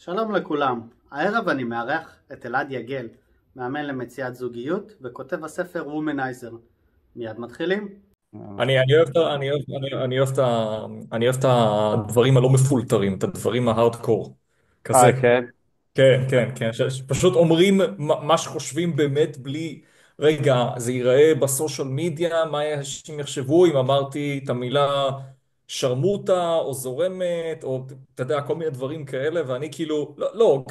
שלום לכולם, הערב אני מארח את אלעד יגל, מאמן למציאת זוגיות וכותב הספר וומנייזר. מיד מתחילים? אני אוהב את הדברים הלא מפולטרים, את הדברים ההארדקור, כזה. כן. כן, כן, כן, שפשוט אומרים מה שחושבים באמת בלי, רגע, זה ייראה בסושיאל מדיה, מה אנשים יחשבו אם אמרתי את המילה שרמוטה או זורמת, או אתה יודע, כל מיני דברים כאלה, ואני כאילו, לא, לא,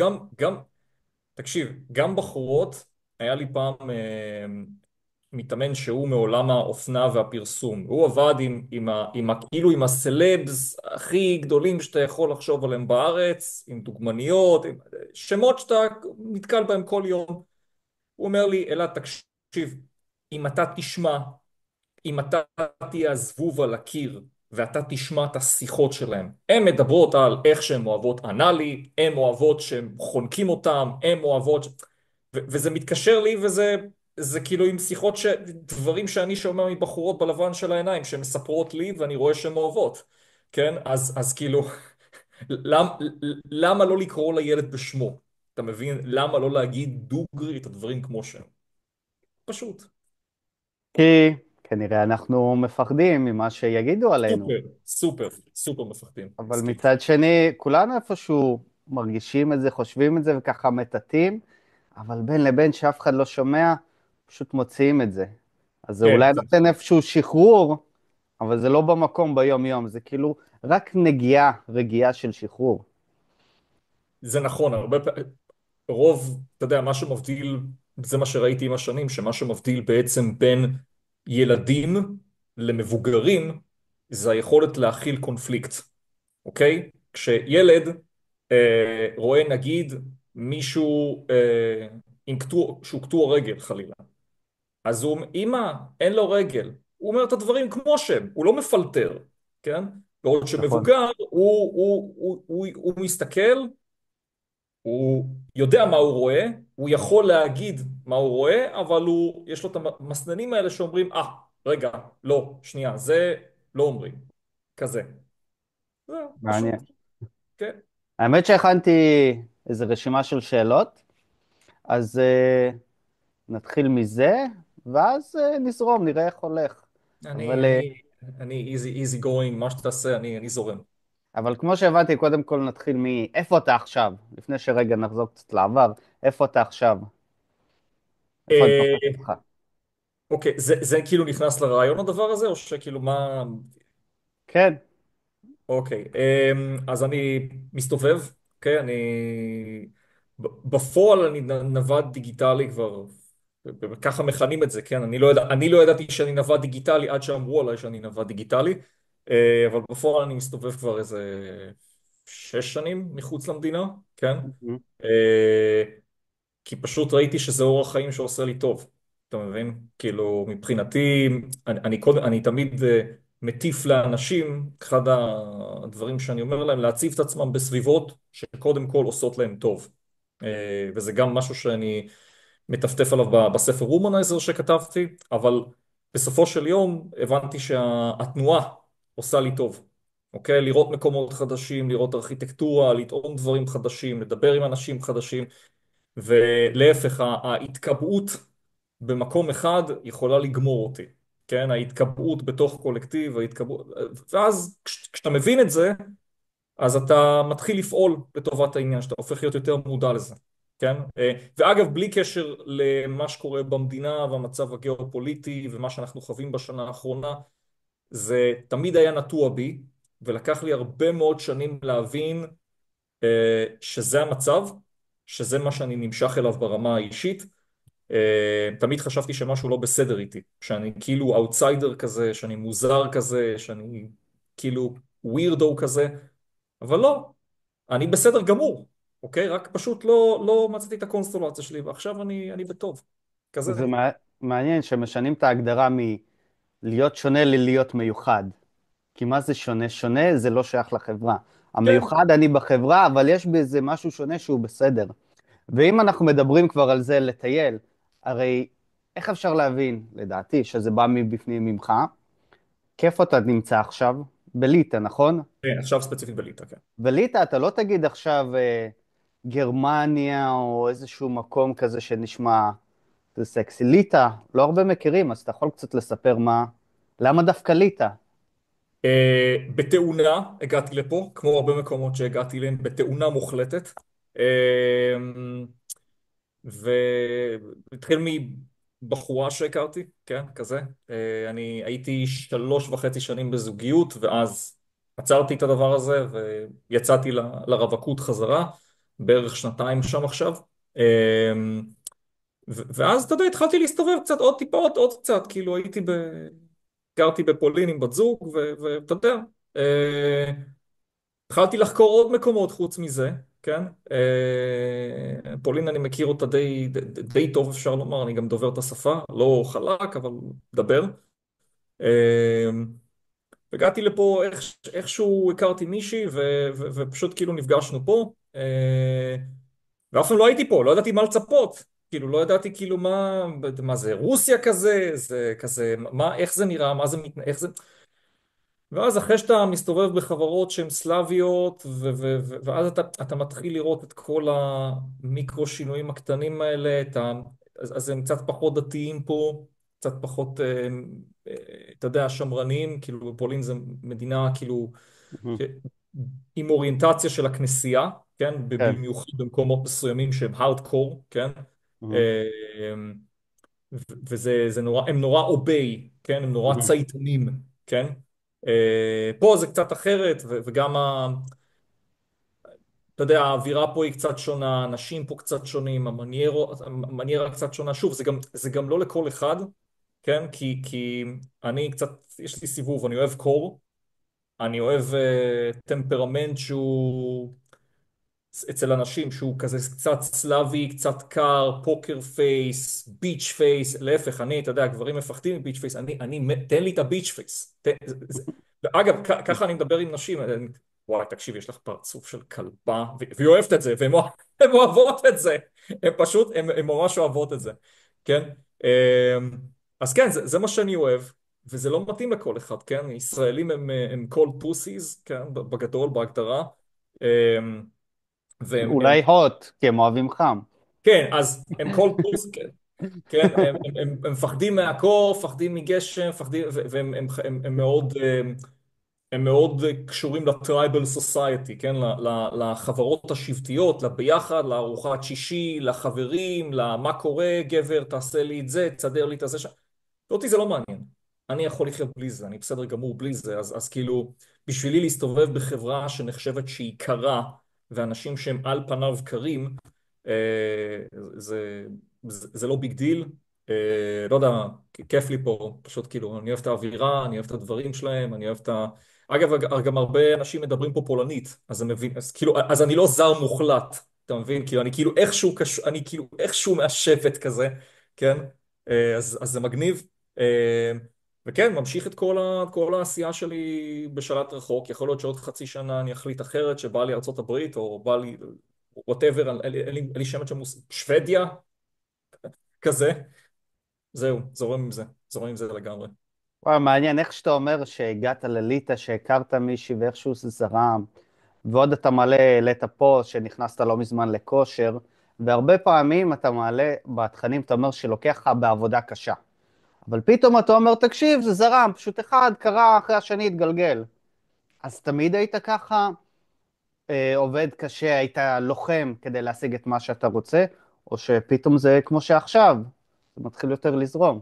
תקשיב, גם בחורות, היה לי פעם מתאמן שהוא מעולם האופנה והפרסום. הוא עבד כאילו עם הסלבס הכי גדולים שאתה יכול לחשוב עליהם בארץ, עם דוגמניות, עם שמות שאתה נתקל בהם כל יום. הוא אומר לי, אלעד, תקשיב, אם אתה תשמע, אם אתה תהיה הזבוב על הקיר, ואתה תשמע את השיחות שלהם. הן מדברות על איך שהן אוהבות אנאלי, הן אוהבות שהם חונקים אותם, הן אוהבות... וזה מתקשר לי זה כאילו עם שיחות דברים שאני שומע מבחורות בלבן של העיניים שמספרות לי ואני רואה שהן אוהבות, כן? אז כאילו למ, למה לא לקרוא לילד בשמו? אתה מבין? למה לא להגיד דוגרי את הדברים כמו שהם? פשוט. כי כנראה אנחנו מפחדים ממה שיגידו עלינו, סופר, סופר, סופר מפחדים. אבל מסכים. מצד שני כולנו איפשהו מרגישים את זה, חושבים את זה וככה מטאטאים, אבל בין לבין שאף אחד לא שומע, פשוט מוציאים את זה. אז זה כן, אולי נותן איפשהו שחרור, אבל זה לא במקום ביום יום, זה כאילו רק נגיעה, רגיעה של שחרור. זה נכון, רוב, אתה יודע, מה שמבדיל, זה מה שראיתי עם השנים, שמה שמבדיל בעצם בין ילדים למבוגרים, זה היכולת להכיל קונפליקט, אוקיי? כשילד רואה נגיד מישהו שהוא קטוע רגל חלילה, אז הוא, אמא, אין לו רגל, הוא אומר את הדברים כמו שהם, הוא לא מפלטר, כן? בעוד נכון. שמבוגר, הוא מסתכל, הוא יודע מה הוא רואה, הוא יכול להגיד מה הוא רואה, אבל יש לו את המסננים האלה שאומרים, רגע, לא, שנייה, זה לא אומרים. כזה. זהו, מעניין. פשוט. כן. האמת שהכנתי איזו רשימה של שאלות, אז נתחיל מזה, ואז נזרום, נראה איך הולך. אני, אבל, אני, אני easy going, מה שתעשה, אני זורם. אבל כמו שהבנתי, קודם כל נתחיל מאיפה אתה עכשיו, לפני שרגע נחזור קצת לעבר, איפה אתה עכשיו? איפה אני תופס אה, אותך? אוקיי, זה כאילו נכנס לרעיון הדבר הזה, או שכאילו מה... כן. אוקיי, אז אני מסתובב, אוקיי, בפועל אני נווד דיגיטלי כבר, ככה מכנים את זה, כן, אני לא ידעתי שאני נווד דיגיטלי עד שאמרו עליי שאני נווד דיגיטלי, אבל בפועל אני מסתובב כבר איזה 6 שנים מחוץ למדינה, כן, Mhm. אה, כי פשוט ראיתי שזה אורח חיים שעושה לי טוב, אתה מבין? כאילו, מבחינתי, אני תמיד מטיף לאנשים, אחד הדברים שאני אומר להם, להציב את עצמם בסביבות שקודם כל עושות להם טוב. וזה גם משהו שאני מטפטף עליו בספר וומנייזר שכתבתי, אבל בסופו של יום הבנתי שהתנועה עושה לי טוב. אוקיי? לראות מקומות חדשים, לראות ארכיטקטורה, לטעום דברים חדשים, לדבר עם אנשים חדשים. ולהפך, ההתקבעות במקום אחד יכולה לגמור אותי, כן? ההתקבעות בתוך קולקטיב, ואז כשאתה מבין את זה, אז אתה מתחיל לפעול לטובת העניין, שאתה הופך להיות יותר מודע לזה, כן? ואגב, בלי קשר למה שקורה במדינה והמצב הגיאופוליטי ומה שאנחנו חווים בשנה האחרונה, זה תמיד היה נטוע בי, ולקח לי הרבה מאוד שנים להבין שזה המצב, שזה מה שאני נמשך אליו ברמה האישית. תמיד חשבתי שמשהו לא בסדר איתי, שאני כאילו אאוטסיידר כזה, שאני מוזר כזה, שאני כאילו ווירדו כזה, אבל לא, אני בסדר גמור, אוקיי? רק פשוט לא מצאתי את הקונסטלציה שלי, ועכשיו אני בטוב, כזה. זה מעניין שמשנים את ההגדרה מלהיות שונה ללהיות מיוחד. כי מה זה שונה? שונה זה לא שייך לחברה. כן, המיוחד אני בחברה, אבל יש בזה משהו שונה שהוא בסדר. ואם אנחנו מדברים כבר על זה לטייל, הרי איך אפשר להבין, לדעתי, שזה בא מבפנים ממך? כיף אתה נמצא עכשיו? בליטא, נכון? כן, עכשיו ספציפית בליטא, כן. בליטא אתה לא תגיד עכשיו, גרמניה, או איזשהו מקום כזה שנשמע זה סקסי. ליטא, לא הרבה מכירים, אז אתה יכול קצת לספר למה דווקא ליטא? בתאונה הגעתי לפה, כמו הרבה מקומות שהגעתי אליהם, בתאונה מוחלטת. אה, והתחיל מבחורה שהכרתי, כן, כזה. אני הייתי 3.5 שנים בזוגיות, ואז עצרתי את הדבר הזה ויצאתי לרווקות חזרה, בערך 2 שם עכשיו. אה, ואז, אתה יודע, התחלתי להסתובב קצת, עוד טיפה, עוד קצת, כאילו גרתי בפולין עם בת זוג, ואתה יודע, אה, התחלתי לחקור עוד מקומות חוץ מזה, כן? פולין אני מכיר אותה די טוב, אפשר לומר, אני גם דובר את השפה, לא חלק, אבל מדבר. אה, הגעתי לפה, איכשהו הכרתי מישהי, ופשוט כאילו נפגשנו פה, ואף פעם לא הייתי פה, לא ידעתי מה לצפות. כאילו, לא ידעתי כאילו מה זה רוסיה כזה, זה כזה, איך זה נראה, מה זה מתנהג, איך זה... ואז אחרי שאתה מסתובב בחברות שהן סלאביות, ואז אתה מתחיל לראות את כל המיקרו שינויים הקטנים האלה, אז הם קצת פחות דתיים פה, קצת פחות, אתה יודע, שמרניים, כאילו פולין זה מדינה כאילו מהמם. ש- עם אוריינטציה של הכנסייה, כן, כן. במיוחד במקומות מסוימים שהם הארדקור, כן, מהמם. אה, וזה נורא, הם נורא אוביי, כן? הם נורא מהמם. צייתנים, כן? פה זה קצת אחרת, וגם, אתה יודע, האווירה פה היא קצת שונה, האנשים פה קצת שונים, המניירה קצת שונה. שוב, זה גם לא לכל אחד, כן? כי אני קצת, יש לי סיבוב, אני אוהב קור, אני אוהב טמפרמנט שהוא... אצל אנשים שהוא כזה קצת סלאבי, קצת קר, פוקר פייס, ביץ' פייס, להפך, אתה יודע, גברים מפחדים מביץ' פייס, תן לי את הביץ' פייס. אגב, ככה אני מדבר עם נשים, וואי, תקשיב, יש לך פרצוף של כלבה, והיא אוהבת את זה, והן אוהבות את זה, הן פשוט, הן ממש אוהבות את זה, כן? אז כן, זה מה שאני אוהב, וזה לא מתאים לכל אחד, כן? ישראלים הם cold pussies, כן? בגדול, בהגדרה. והם, אולי הוט, כי הם אוהבים חם. כן, אז הם כל פוס, כן, כן, הם מפחדים מהקור, מפחדים מגשם, מפחדים, והם מאוד, הם מאוד קשורים לטרייבל סוסייטי, כן, לחברות השבטיות, לביחד, לארוחת שישי, לחברים, למה קורה, גבר, תעשה לי את זה, תסדר לי את זה. אותי זה לא מעניין. אני יכול לחיות בלי זה, אני בסדר גמור בלי זה, אז כאילו, בשבילי להסתובב בחברה שנחשבת שהיא קרה, ואנשים שהם על פניו קרים, אה, זה, זה לא ביג דיל. לא יודע, כיף לי פה, פשוט כאילו, אני אוהב את האווירה, אני אוהב את הדברים שלהם, אני אוהב את ה... אגב, גם הרבה אנשים מדברים פה פולנית, אז אני מבין, אז כאילו, אז אני לא זר מוחלט, אתה מבין? כאילו, אני כאילו איכשהו מהשבט כזה, כן? אז זה מגניב. וכן, ממשיך את כל העשייה שלי בשלט רחוק. יכול להיות שעוד חצי שנה אני אחליט אחרת, שבא לי ארצות הברית, או בא לי, whatever, אין לי שמץ של שוודיה, כזה. זהו, זורם עם זה לגמרי. וואי, מעניין איך שאתה אומר שהגעת לליטא, שהכרת מישהי ואיכשהו זה זרם, ועוד אתה מעלה, העלית פוסט שנכנסת לא מזמן לכושר, והרבה פעמים אתה מעלה בתכנים, אתה אומר שלוקח לך בעבודה קשה. אבל פתאום אתה אומר, תקשיב, זה זרם, פשוט אחד קרה אחרי השני התגלגל. אז תמיד היית ככה עובד קשה, היית לוחם כדי להשיג את מה שאתה רוצה, או שפתאום זה כמו שעכשיו, זה מתחיל יותר לזרום.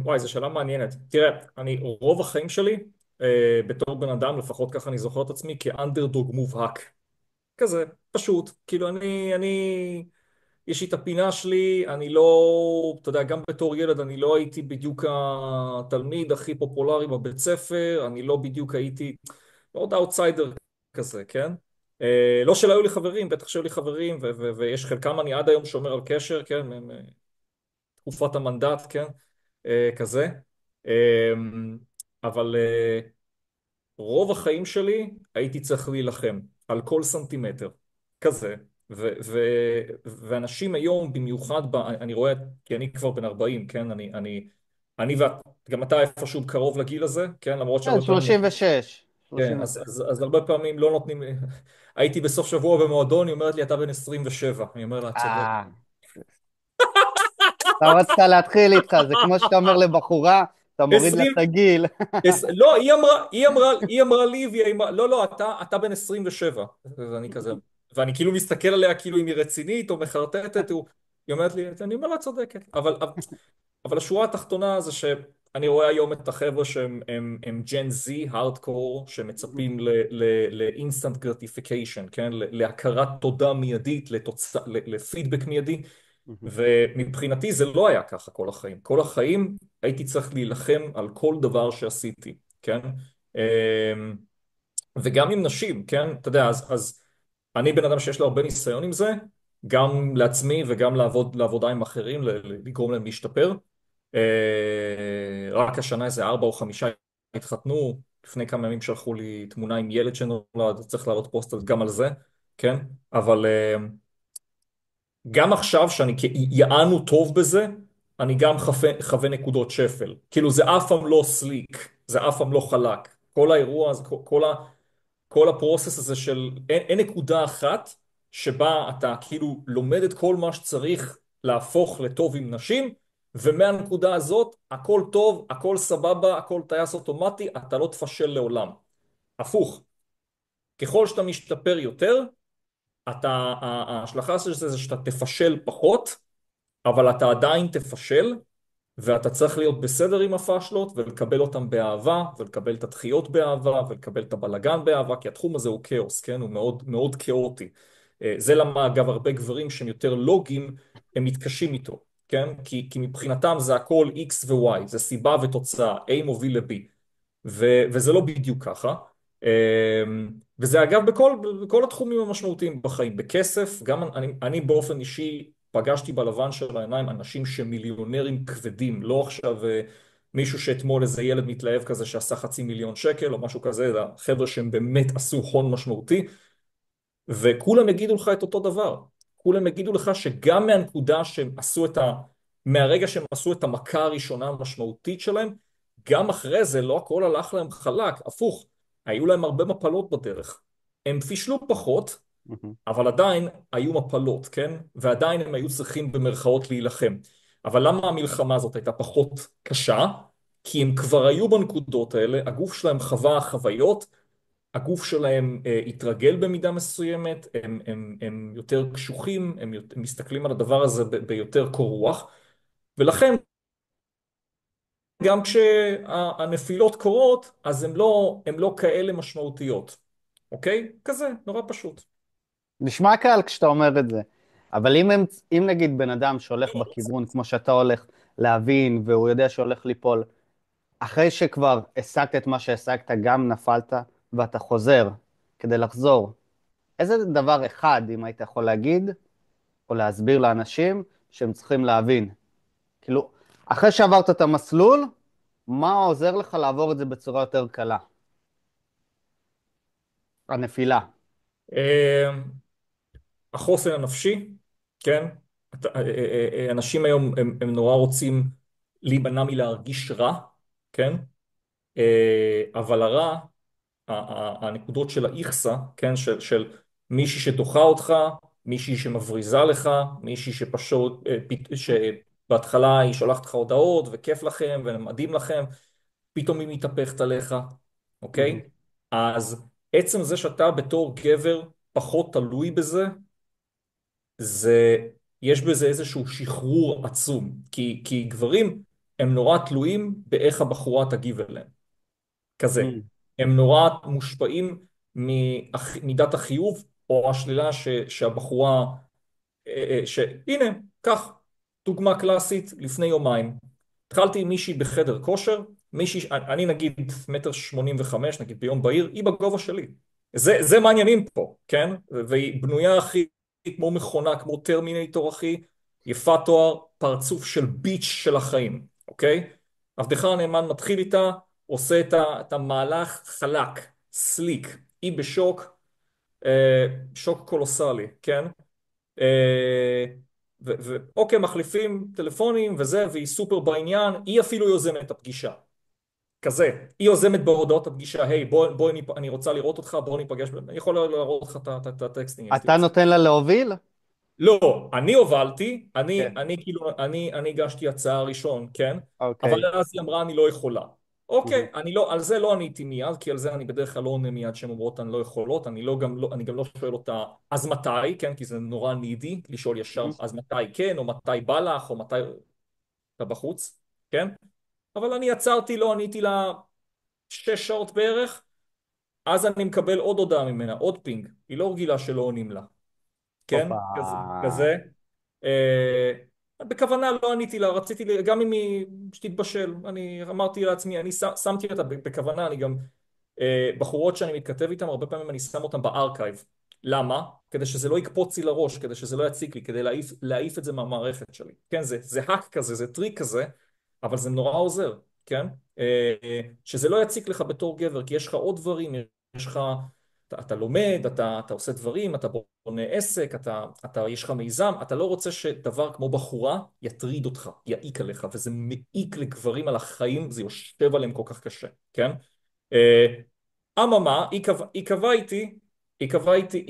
וואי, זו שאלה מעניינת. תראה, רוב החיים שלי, בתור בן אדם, לפחות ככה אני זוכר את עצמי, כאנדרדוג מובהק. כזה, פשוט. כאילו, יש לי את הפינה שלי, אני לא, אתה יודע, גם בתור ילד אני לא הייתי בדיוק התלמיד הכי פופולרי בבית ספר, אני לא בדיוק הייתי, מאוד אאוטסיידר כזה, כן? לא שלא היו לי חברים, בטח שהיו לי חברים, ויש חלקם אני עד היום שומר על קשר, כן? תקופת המנדט, כן? כזה. אה, אבל רוב החיים שלי הייתי צריך להילחם על כל סנטימטר, כזה. ואנשים היום, במיוחד, אני רואה, כי אני כבר בן 40, כן? גם אתה איפשהו קרוב לגיל הזה, כן? למרות כן, שהרבה פעמים... 36. כן, 37. אז הרבה פעמים לא נותנים לי, הייתי בסוף שבוע במועדון, היא אומרת לי, אתה בן 27. אני אומר לה, את צודקת. אה, אתה רצית להתחיל איתך, זה כמו שאתה אומר לבחורה, אתה מוריד לה 20, את הגיל. לא, היא אמרה לי, והיא אמרה, לא, לא, אתה בן 27. ואני כזה, ואני כאילו מסתכל עליה כאילו אם היא רצינית או מחרטטת, היא אומרת לי, אני אומר לה, צודקת. אבל השורה התחתונה זה שאני רואה היום את החבר'ה שהם ג'ן זי, הארדקור, שמצפים לאינסטנט גרטיפיקיישן, כן? להכרת תודה מיידית, לפידבק מיידי, ומבחינתי זה לא היה ככה כל החיים. כל החיים הייתי צריך להילחם על כל דבר שעשיתי, כן? אמ, וגם עם נשים, כן? אתה יודע, אז אני בן אדם שיש לו הרבה ניסיון עם זה, גם לעצמי וגם לעבודה עם אחרים, לגרום להם להשתפר. רק השנה איזה 4 או 5 התחתנו, לפני כמה ימים שלחו לי תמונה עם ילד שנולד, צריך לעלות פוסט גם על זה, כן? אבל גם עכשיו שאני יענו טוב בזה, אני גם חווה נקודות שפל. כאילו זה אף פעם לא סליק, זה אף פעם לא חלק. כל האירוע הזה, כל הפרוסס הזה של אין נקודה אחת שבה אתה כאילו לומד את כל מה שצריך להפוך לטוב עם נשים, ומהנקודה הזאת הכל טוב, הכל סבבה, הכל טייס אוטומטי, אתה לא תפשל לעולם. הפוך, ככל שאתה משתפר יותר, ההשלכה של זה שאתה תפשל פחות, אבל אתה עדיין תפשל, ואתה צריך להיות בסדר עם הפאשלות ולקבל אותם באהבה ולקבל את הדחיות באהבה ולקבל את הבלגן באהבה, כי התחום הזה הוא כאוס, כן? הוא מאוד מאוד כאוטי. זה למה אגב הרבה גברים שהם יותר לוגיים הם מתקשים איתו, כן? כי מבחינתם זה הכל X ו-Y, זה סיבה ותוצאה, A מוביל ל-B, וזה לא בדיוק ככה. וזה אגב בכל התחומים המשמעותיים בחיים, בכסף, גם אני באופן אישי פגשתי בלבן של העיניים אנשים שמיליונרים כבדים, לא עכשיו מישהו שאתמול איזה ילד מתלהב כזה שעשה 500,000 שקל או משהו כזה, אלא חבר'ה שהם באמת עשו הון משמעותי, וכולם יגידו לך את אותו דבר. כולם יגידו לך שגם מהנקודה שהם עשו מהרגע שהם עשו את המכה הראשונה המשמעותית שלהם, גם אחרי זה לא הכל הלך להם חלק, הפוך, היו להם הרבה מפלות בדרך. הם פישלו פחות, אבל עדיין היו מפלות, כן? ועדיין הם היו צריכים במרכאות להילחם. אבל למה המלחמה הזאת הייתה פחות קשה? כי הם כבר היו בנקודות האלה, הגוף שלהם חווה חוויות, הגוף שלהם התרגל במידה מסוימת, הם יותר קשוחים, הם מסתכלים על הדבר הזה ביותר קור רוח, ולכן גם כשהנפילות קורות, אז הן לא כאלה משמעותיות, אוקיי? כזה, נורא פשוט. נשמע קל כשאתה אומר את זה, אבל אם נגיד בן אדם שהולך בכיוון כמו שאתה הולך להבין, והוא יודע שהולך ליפול, אחרי שכבר השגת את מה שהשגת, גם נפלת, ואתה חוזר כדי לחזור, איזה דבר אחד, אם היית יכול להגיד, או להסביר לאנשים שהם צריכים להבין? כאילו, אחרי שעברת את המסלול, מה עוזר לך לעבור את זה בצורה יותר קלה? הנפילה. החוסן הנפשי, כן? אנשים היום הם נורא רוצים להימנע מלהרגיש רע, כן? אבל הרע, הנקודות של האיכסה, כן? של מישהי שדוחה אותך, מישהי שמבריזה לך, מישהי שפשוט, שבהתחלה היא שולחת לך הודעות וכיף לכם ומדהים לכם, פתאום היא מתהפכת עליך, מהמם, אוקיי? אז עצם זה שאתה בתור גבר פחות תלוי בזה, זה, יש בזה איזשהו שחרור עצום, כי גברים הם נורא תלויים באיך הבחורה תגיב אליהם, כזה. מהמם, הם נורא מושפעים ממידת החיוב או השלילה שהבחורה, שהנה, קח, דוגמה קלאסית, לפני יומיים. התחלתי עם מישהי בחדר כושר, מישהי, אני נגיד 1.85 מטר, נגיד ביום בהיר, היא בגובה שלי. זה מעניינים פה, כן? והיא בנויה הכי כמו מכונה, כמו טרמינטור אחי, יפת תואר, פרצוף של ביץ' של החיים, אוקיי? עבדך הנאמן מתחיל איתה, עושה את המהלך חלק, סליק, היא בשוק, שוק קולוסלי, כן? ואוקיי, מחליפים טלפונים וזה, והיא סופר בעניין, היא אפילו יוזמת את הפגישה. כזה. היא יוזמת בהודעות הפגישה, היי, אני רוצה לראות אותך, בוא ניפגש, אני יכול להראות לך את הטקסטים אם אתה תרצה. נותן לה להוביל? לא, אני הובלתי, כן. אני הגשתי הצעה ראשון, כן? אבל אוקיי. אז היא אמרה, אני לא יכולה. אוקיי, מהמם. אני לא, על זה לא עניתי מיד, כי על זה אני בדרך כלל לא עונה מיד שהן אומרות אני לא יכולות, אני גם לא שואל אותה, אז מתי, כן? כי זה נורא נידי לשאול ישר, מהמם. אז מתי כן, או מתי בא לך, או מתי אתה בחוץ, כן? אבל אני עצרתי, לא עניתי לה 6 שעות בערך, אז אני מקבל עוד הודעה ממנה, עוד פינג, היא לא רגילה שלא עונים לה, כן? הופה. כזה. אה, בכוונה לא עניתי לה, רציתי, גם אם היא שתתבשל, אני אמרתי לעצמי, אני שמתי אותה בכוונה, אני גם, בחורות שאני מתכתב איתן, הרבה פעמים אני שם אותן בארכייב. למה? כדי שזה לא יקפוץ לי לראש, כדי שזה לא יציק לי, כדי להעיף את זה מהמערכת שלי. כן, זה האק כזה, זה טריק כזה, אבל זה נורא עוזר, כן? שזה לא יציק לך בתור גבר, כי יש לך עוד דברים, יש לך, אתה לומד, אתה עושה דברים, אתה בונה עסק, יש לך מיזם, אתה לא רוצה שדבר כמו בחורה יטריד אותך, יעיק עליך, וזה מעיק לגברים על החיים, זה יושב עליהם כל כך קשה, כן? אה, אממה, היא קבעה איתי,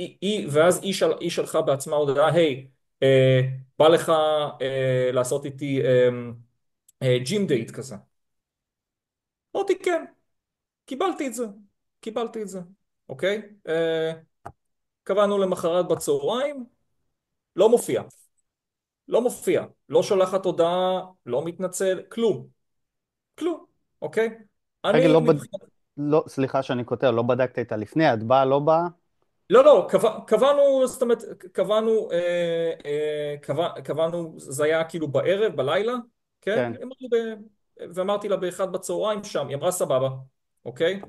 ואז היא שלחה בעצמה הודעה, היי, אה, בא לך לעשות איתי ג'ים דייט כזה. אמרתי כן, קיבלתי את זה, קיבלתי את זה, אוקיי? קבענו למחרת בצהריים, לא מופיע, לא מופיע, לא שולחת הודעה, לא מתנצל, כלום, כלום, אוקיי? רגע, אני מבחינת... לא, סליחה שאני קוטע, לא בדקת איתה לפני, את באה, לא באה? לא, לא, קבענו, זאת אומרת, קבענו, זה היה כאילו בערב, בלילה, כן? כן. ואמרתי לה באחד בצהריים שם, היא אמרה סבבה, אוקיי?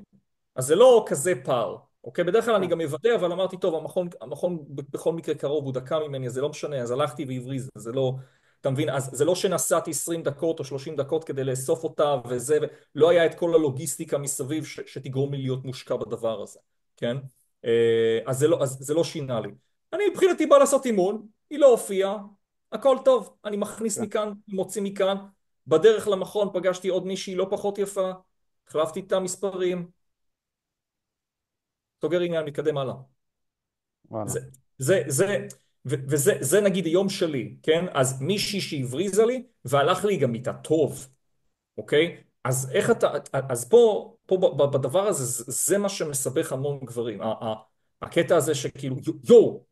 אז זה לא כזה פער, אוקיי? בדרך כלל אני כן. גם מוודא, אבל אמרתי, טוב, המכון בכל מקרה קרוב, הוא דקה ממני, אז זה לא משנה, אז הלכתי והבריז, זה לא, אתה מבין? אז זה לא שנסעתי 20 דקות או 30 דקות כדי לאסוף אותה, לא היה את כל הלוגיסטיקה מסביב שתגרום לי להיות מושקע בדבר הזה, כן? אז זה לא שינה לי. אני מבחינתי בא לעשות אימון, היא לא הופיעה, הכל טוב, אני מכניס כן. מכאן, מוציא מכאן, בדרך למכון פגשתי עוד מישהי לא פחות יפה, החלפתי איתה מספרים, סוגר עניין, מתקדם הלאה. וואלה. זה, וזה נגיד היום שלי, כן? אז מישהי שהבריזה לי, והלך לי גם איתה טוב, אוקיי? אז איך אז פה בדבר הזה, זה מה שמסבך המון גברים. הקטע הזה שכאילו, יואו,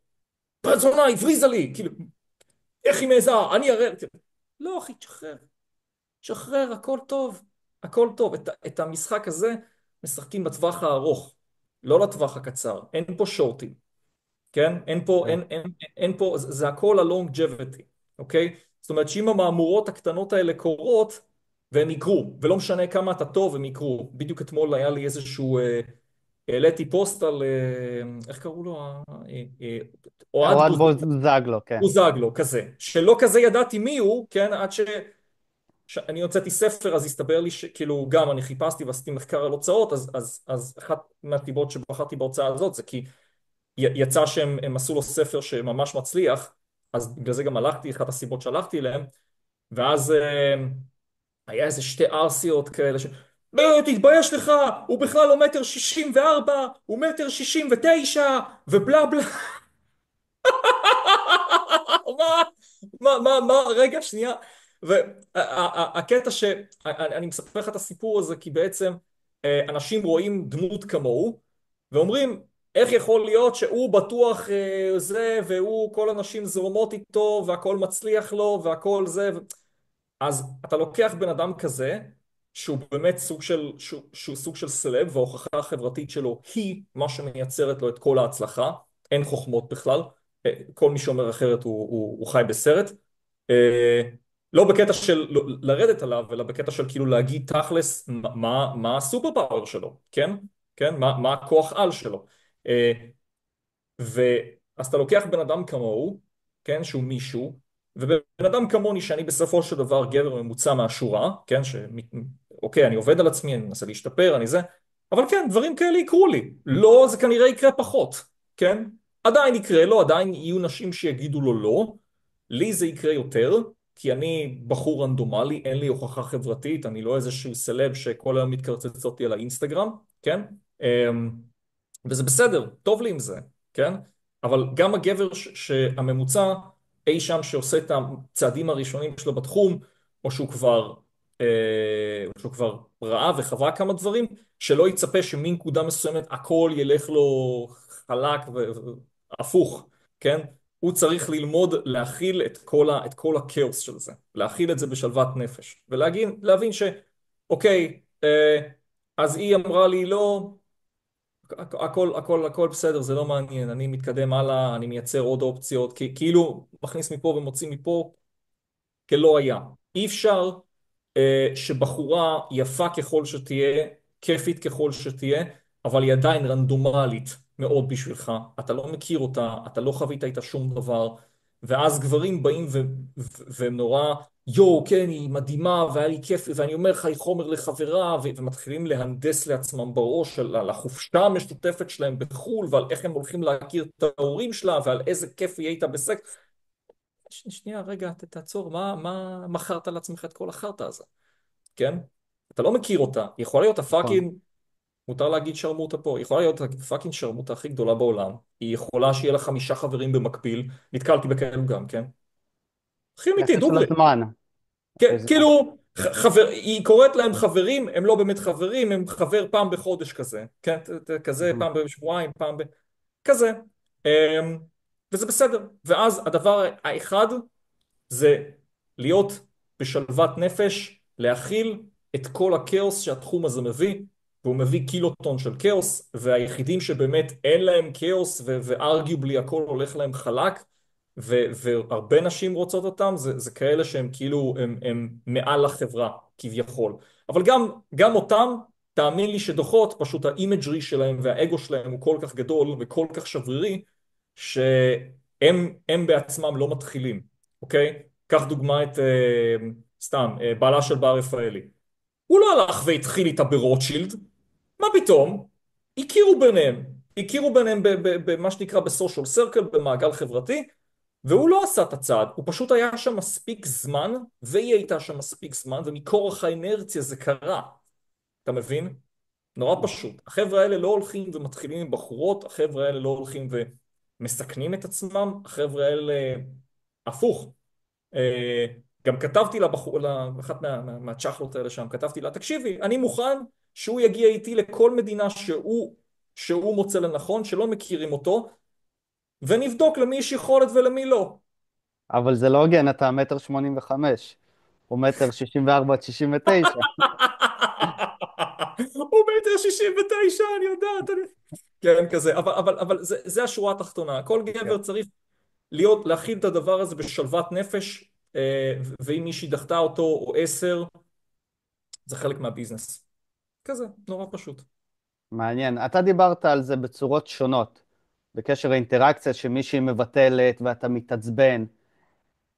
בת זונה, הבריזה לי, כאילו, איך היא מעיזה, אני אראה, לא אחי, תשחרר, תשחרר, הכל טוב, הכל טוב. את המשחק הזה משחקים בטווח הארוך, לא לטווח הקצר, אין פה שורטים. כן? כן. אין פה, זה הכל ה-longevity, אוקיי? זאת אומרת שאם המהמורות הקטנות האלה קורות, והם יקרו, ולא משנה כמה אתה טוב, הם יקרו. בדיוק אתמול היה לי איזשהו, העליתי פוסט על, איך קראו לו? אוהד אוהד בוזגלו, כן. בוזגלו, כזה. שלא כזה ידעתי מי הוא, כן? עד שאני הוצאתי ספר, אז הסתבר לי שכאילו גם אני חיפשתי ועשיתי מחקר על הוצאות, אז אחת מהסיבות שבחרתי בהוצאה הזאת זה כי יצא שהם עשו לו ספר שממש מצליח, אז בגלל זה גם הלכתי, אחת הסיבות שהלכתי אליהם, ואז היה איזה שתי ערסיות כאלה תתבייש לך, הוא בכלל לא 1.64 מטר, הוא 1.69 מטר, ובלה בלה. מה, רגע, שנייה. והקטע שאני מספר לך את הסיפור הזה, כי בעצם אנשים רואים דמות כמוהו, ואומרים, איך יכול להיות שהוא בטוח והוא, כל הנשים זורמות איתו, והכל מצליח לו, והכל זה. אז אתה לוקח בן אדם כזה, שהוא באמת שהוא סוג של סלב, וההוכחה החברתית שלו היא מה שמייצרת לו את כל ההצלחה, אין חוכמות בכלל, כל מי שאומר אחרת הוא חי בסרט, אה, לא בקטע של לרדת עליו, אלא בקטע של כאילו להגיד תכלס מה הסופר פאוור שלו, כן? כן? מה הכוח על שלו. אה, ואז אתה לוקח בן אדם כמוהו, כן, שהוא מישהו, ובן אדם כמוני שאני בסופו של דבר גבר ממוצע מהשורה, כן, אוקיי, אני עובד על עצמי, אני מנסה להשתפר, אני זה, אבל כן, דברים כאלה יקרו לי. לא, זה כנראה יקרה פחות, כן? עדיין יקרה לו, עדיין יהיו נשים שיגידו לו לא, לי זה יקרה יותר, כי אני בחור רנדומלי, אין לי הוכחה חברתית, אני לא איזשהו סלב שכל היום מתקרצץ אותי על האינסטגרם, כן? אמ, וזה בסדר, טוב לי עם זה, כן? אבל גם הגבר שהממוצע אי שם שעושה את הצעדים הראשונים שלו בתחום, או שהוא כבר ראה וחווה כמה דברים, שלא יצפה שמנקודה מסוימת הכל ילך לו חלק והפוך, כן? הוא צריך ללמוד להכיל את כל הכאוס של זה, להכיל את זה בשלוות נפש, ולהבין אוקיי, אז היא אמרה לי לא, הכל בסדר, זה לא מעניין, אני מתקדם הלאה, אני מייצר עוד אופציות, כאילו מכניס מפה ומוציא מפה, כלא היה. אי אפשר שבחורה יפה ככל שתהיה, כיפית ככל שתהיה, אבל היא עדיין רנדומלית מאוד בשבילך. אתה לא מכיר אותה, אתה לא חווית איתה שום דבר, ואז גברים באים והם נורא, יואו, כן, היא מדהימה, והיה לי כיף, ואני אומר לך, היא חומר לחברה, ומתחילים להנדס לעצמם בראש על החופשה המשותפת שלהם בחו"ל, ועל איך הם הולכים להכיר את ההורים שלה, ועל איזה כיף יהיה איתה בסקס. שנייה, רגע, תעצור, מה מכרת לעצמך את כל החרטא הזה, כן? אתה לא מכיר אותה, היא יכולה להיות נכון. הפאקינג, מותר להגיד שרמוטה פה, היא יכולה להיות הפאקינג שרמוטה הכי גדולה בעולם, היא יכולה שיהיה לה 5 חברים במקביל, נתקלתי בכאלו גם, כן? הכי אמיתי, עסק של דוגרי. הזמן. זה כאילו, היא קוראת להם חברים, הם לא באמת חברים, הם חבר פעם בחודש כזה, כן? כזה, פעם בשבועיים, כזה. אמ, וזה בסדר. ואז הדבר האחד זה להיות בשלוות נפש, להכיל את כל הכאוס שהתחום הזה מביא, והוא מביא קילוטון של כאוס, והיחידים שבאמת אין להם כאוס, וארגובלי הכל הולך להם חלק, והרבה נשים רוצות אותם, זה כאלה שהם כאילו, הם מעל לחברה, כביכול. אבל גם אותם, תאמין לי שדוחות, פשוט האימג'רי שלהם והאגו שלהם הוא כל כך גדול וכל כך שברירי, שהם בעצמם לא מתחילים, אוקיי? קח דוגמא את, סתם, בעלה של בר רפאלי. הוא לא הלך והתחיל איתה ברוטשילד, מה פתאום? הכירו ביניהם במה שנקרא בסושיאל סרקל, במעגל חברתי, והוא לא עשה את הצעד, הוא פשוט היה שם מספיק זמן, והיא הייתה שם מספיק זמן, ומכורח האינרציה זה קרה. אתה מבין? נורא פשוט. החבר'ה האלה לא הולכים ומתחילים עם בחורות, החבר'ה האלה לא הולכים ומסכנים את עצמם, החבר'ה האלה הפוך. אה, גם כתבתי לאחת מהצ'חלות האלה שם, כתבתי לה, תקשיבי, אני מוכן שהוא יגיע איתי לכל מדינה שהוא מוצא לנכון, שלא מכירים אותו, ונבדוק למי יש יכולת ולמי לא. אבל זה לא הוגן, אתה 1.85 מטר, הוא 1.64 עד 69. הוא 1.69 אני יודעת. כן, כזה, אבל זה השורה התחתונה. כל כן. גבר צריך להכיל את הדבר הזה בשלוות נפש, ואם מישהי דחתה אותו או 10, זה חלק מהביזנס. כזה, נורא פשוט. מעניין. אתה דיברת על זה בצורות שונות, בקשר לאינטראקציה שמישהי מבטלת ואתה מתעצבן.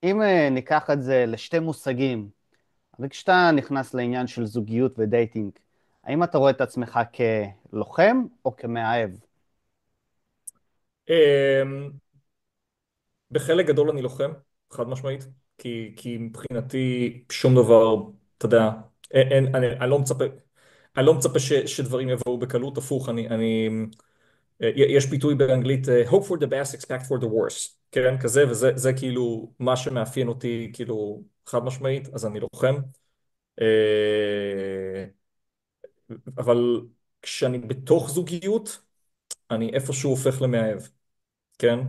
אם ניקח את זה לשתי מושגים, וכשאתה נכנס לעניין של זוגיות ודייטינג, האם אתה רואה את עצמך כלוחם או כמאהב? אמ, בחלק גדול אני לוחם, חד משמעית, כי מבחינתי שום דבר, אתה יודע, אני לא מצפה שדברים יבואו בקלות, הפוך, יש ביטוי באנגלית, hope for the best, expect for the worst, כן, כזה, וזה כאילו מה שמאפיין אותי, כאילו, חד משמעית, אז אני לוחם. אה, אבל כשאני בתוך זוגיות, אני איפשהו הופך למאהב, כן?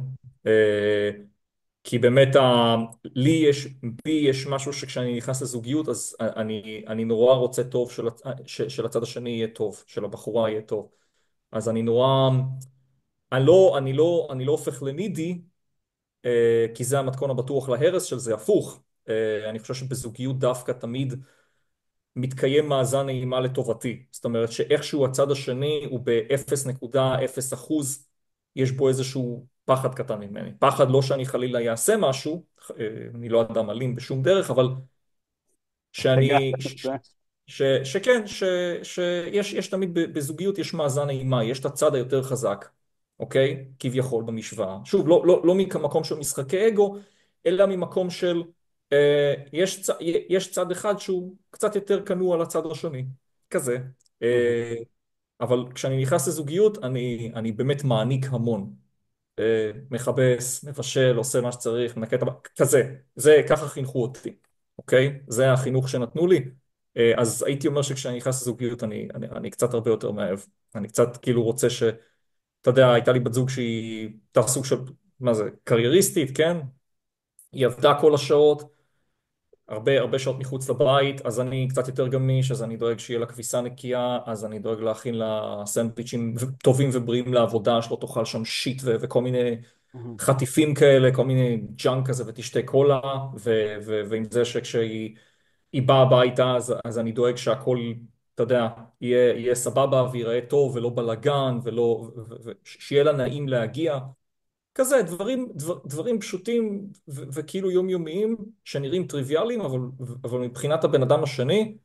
אה, כי באמת בי יש משהו שכשאני נכנס לזוגיות, אז אני נורא רוצה טוב של הצד השני יהיה טוב, של הבחורה יהיה טוב. אז אני נורא, אני לא הופך לנידי, כי זה המתכון הבטוח להרס של זה, הפוך. אני חושב שבזוגיות דווקא תמיד מתקיים מאזן נעימה לטובתי. זאת אומרת שאיכשהו הצד השני הוא ב-0.0 אחוז, יש בו איזשהו פחד קטן ממני. פחד לא שאני חלילה יעשה משהו, אני לא אדם אלים בשום דרך, אבל הגעת שאני, לזה. שכן, שיש תמיד בזוגיות יש מאזן נעימה, יש את הצד היותר חזק, אוקיי? כביכול במשוואה. שוב, לא ממקום של משחקי אגו, אלא ממקום של יש צד אחד שהוא קצת יותר כנוע לצד השני, כזה. מהמם. אה, אבל כשאני נכנס לזוגיות, אני באמת מעניק המון. מכבס, מבשל, עושה מה שצריך, מנקה את הבית, כזה. ככה חינכו אותי, אוקיי? זה החינוך שנתנו לי. אז הייתי אומר שכשאני נכנס לזוגיות, אני קצת הרבה יותר מאהב. אני קצת כאילו רוצה אתה יודע, הייתה לי בת זוג שהיא הייתה סוג של, מה זה, קרייריסטית, כן? היא עבדה כל השעות, הרבה שעות מחוץ לבית, אז אני קצת יותר גמיש, אז אני דואג שיהיה לה כביסה נקייה, אז אני דואג להכין לה סנדוויצ'ים טובים ובריאים לעבודה, שלא תאכל שם שיט וכל מיני מהמם. חטיפים כאלה, כל מיני ג'אנק כזה ותשתה קולה, ועם זה שכשהיא באה הביתה, אז אני דואג שהכל, אתה יודע, יהיה סבבה וייראה טוב ולא בלאגן, ושיהיה לה נעים להגיע. כזה, דברים פשוטים וכאילו יומיומיים שנראים טריוויאליים, אבל מבחינת הבן אדם השני,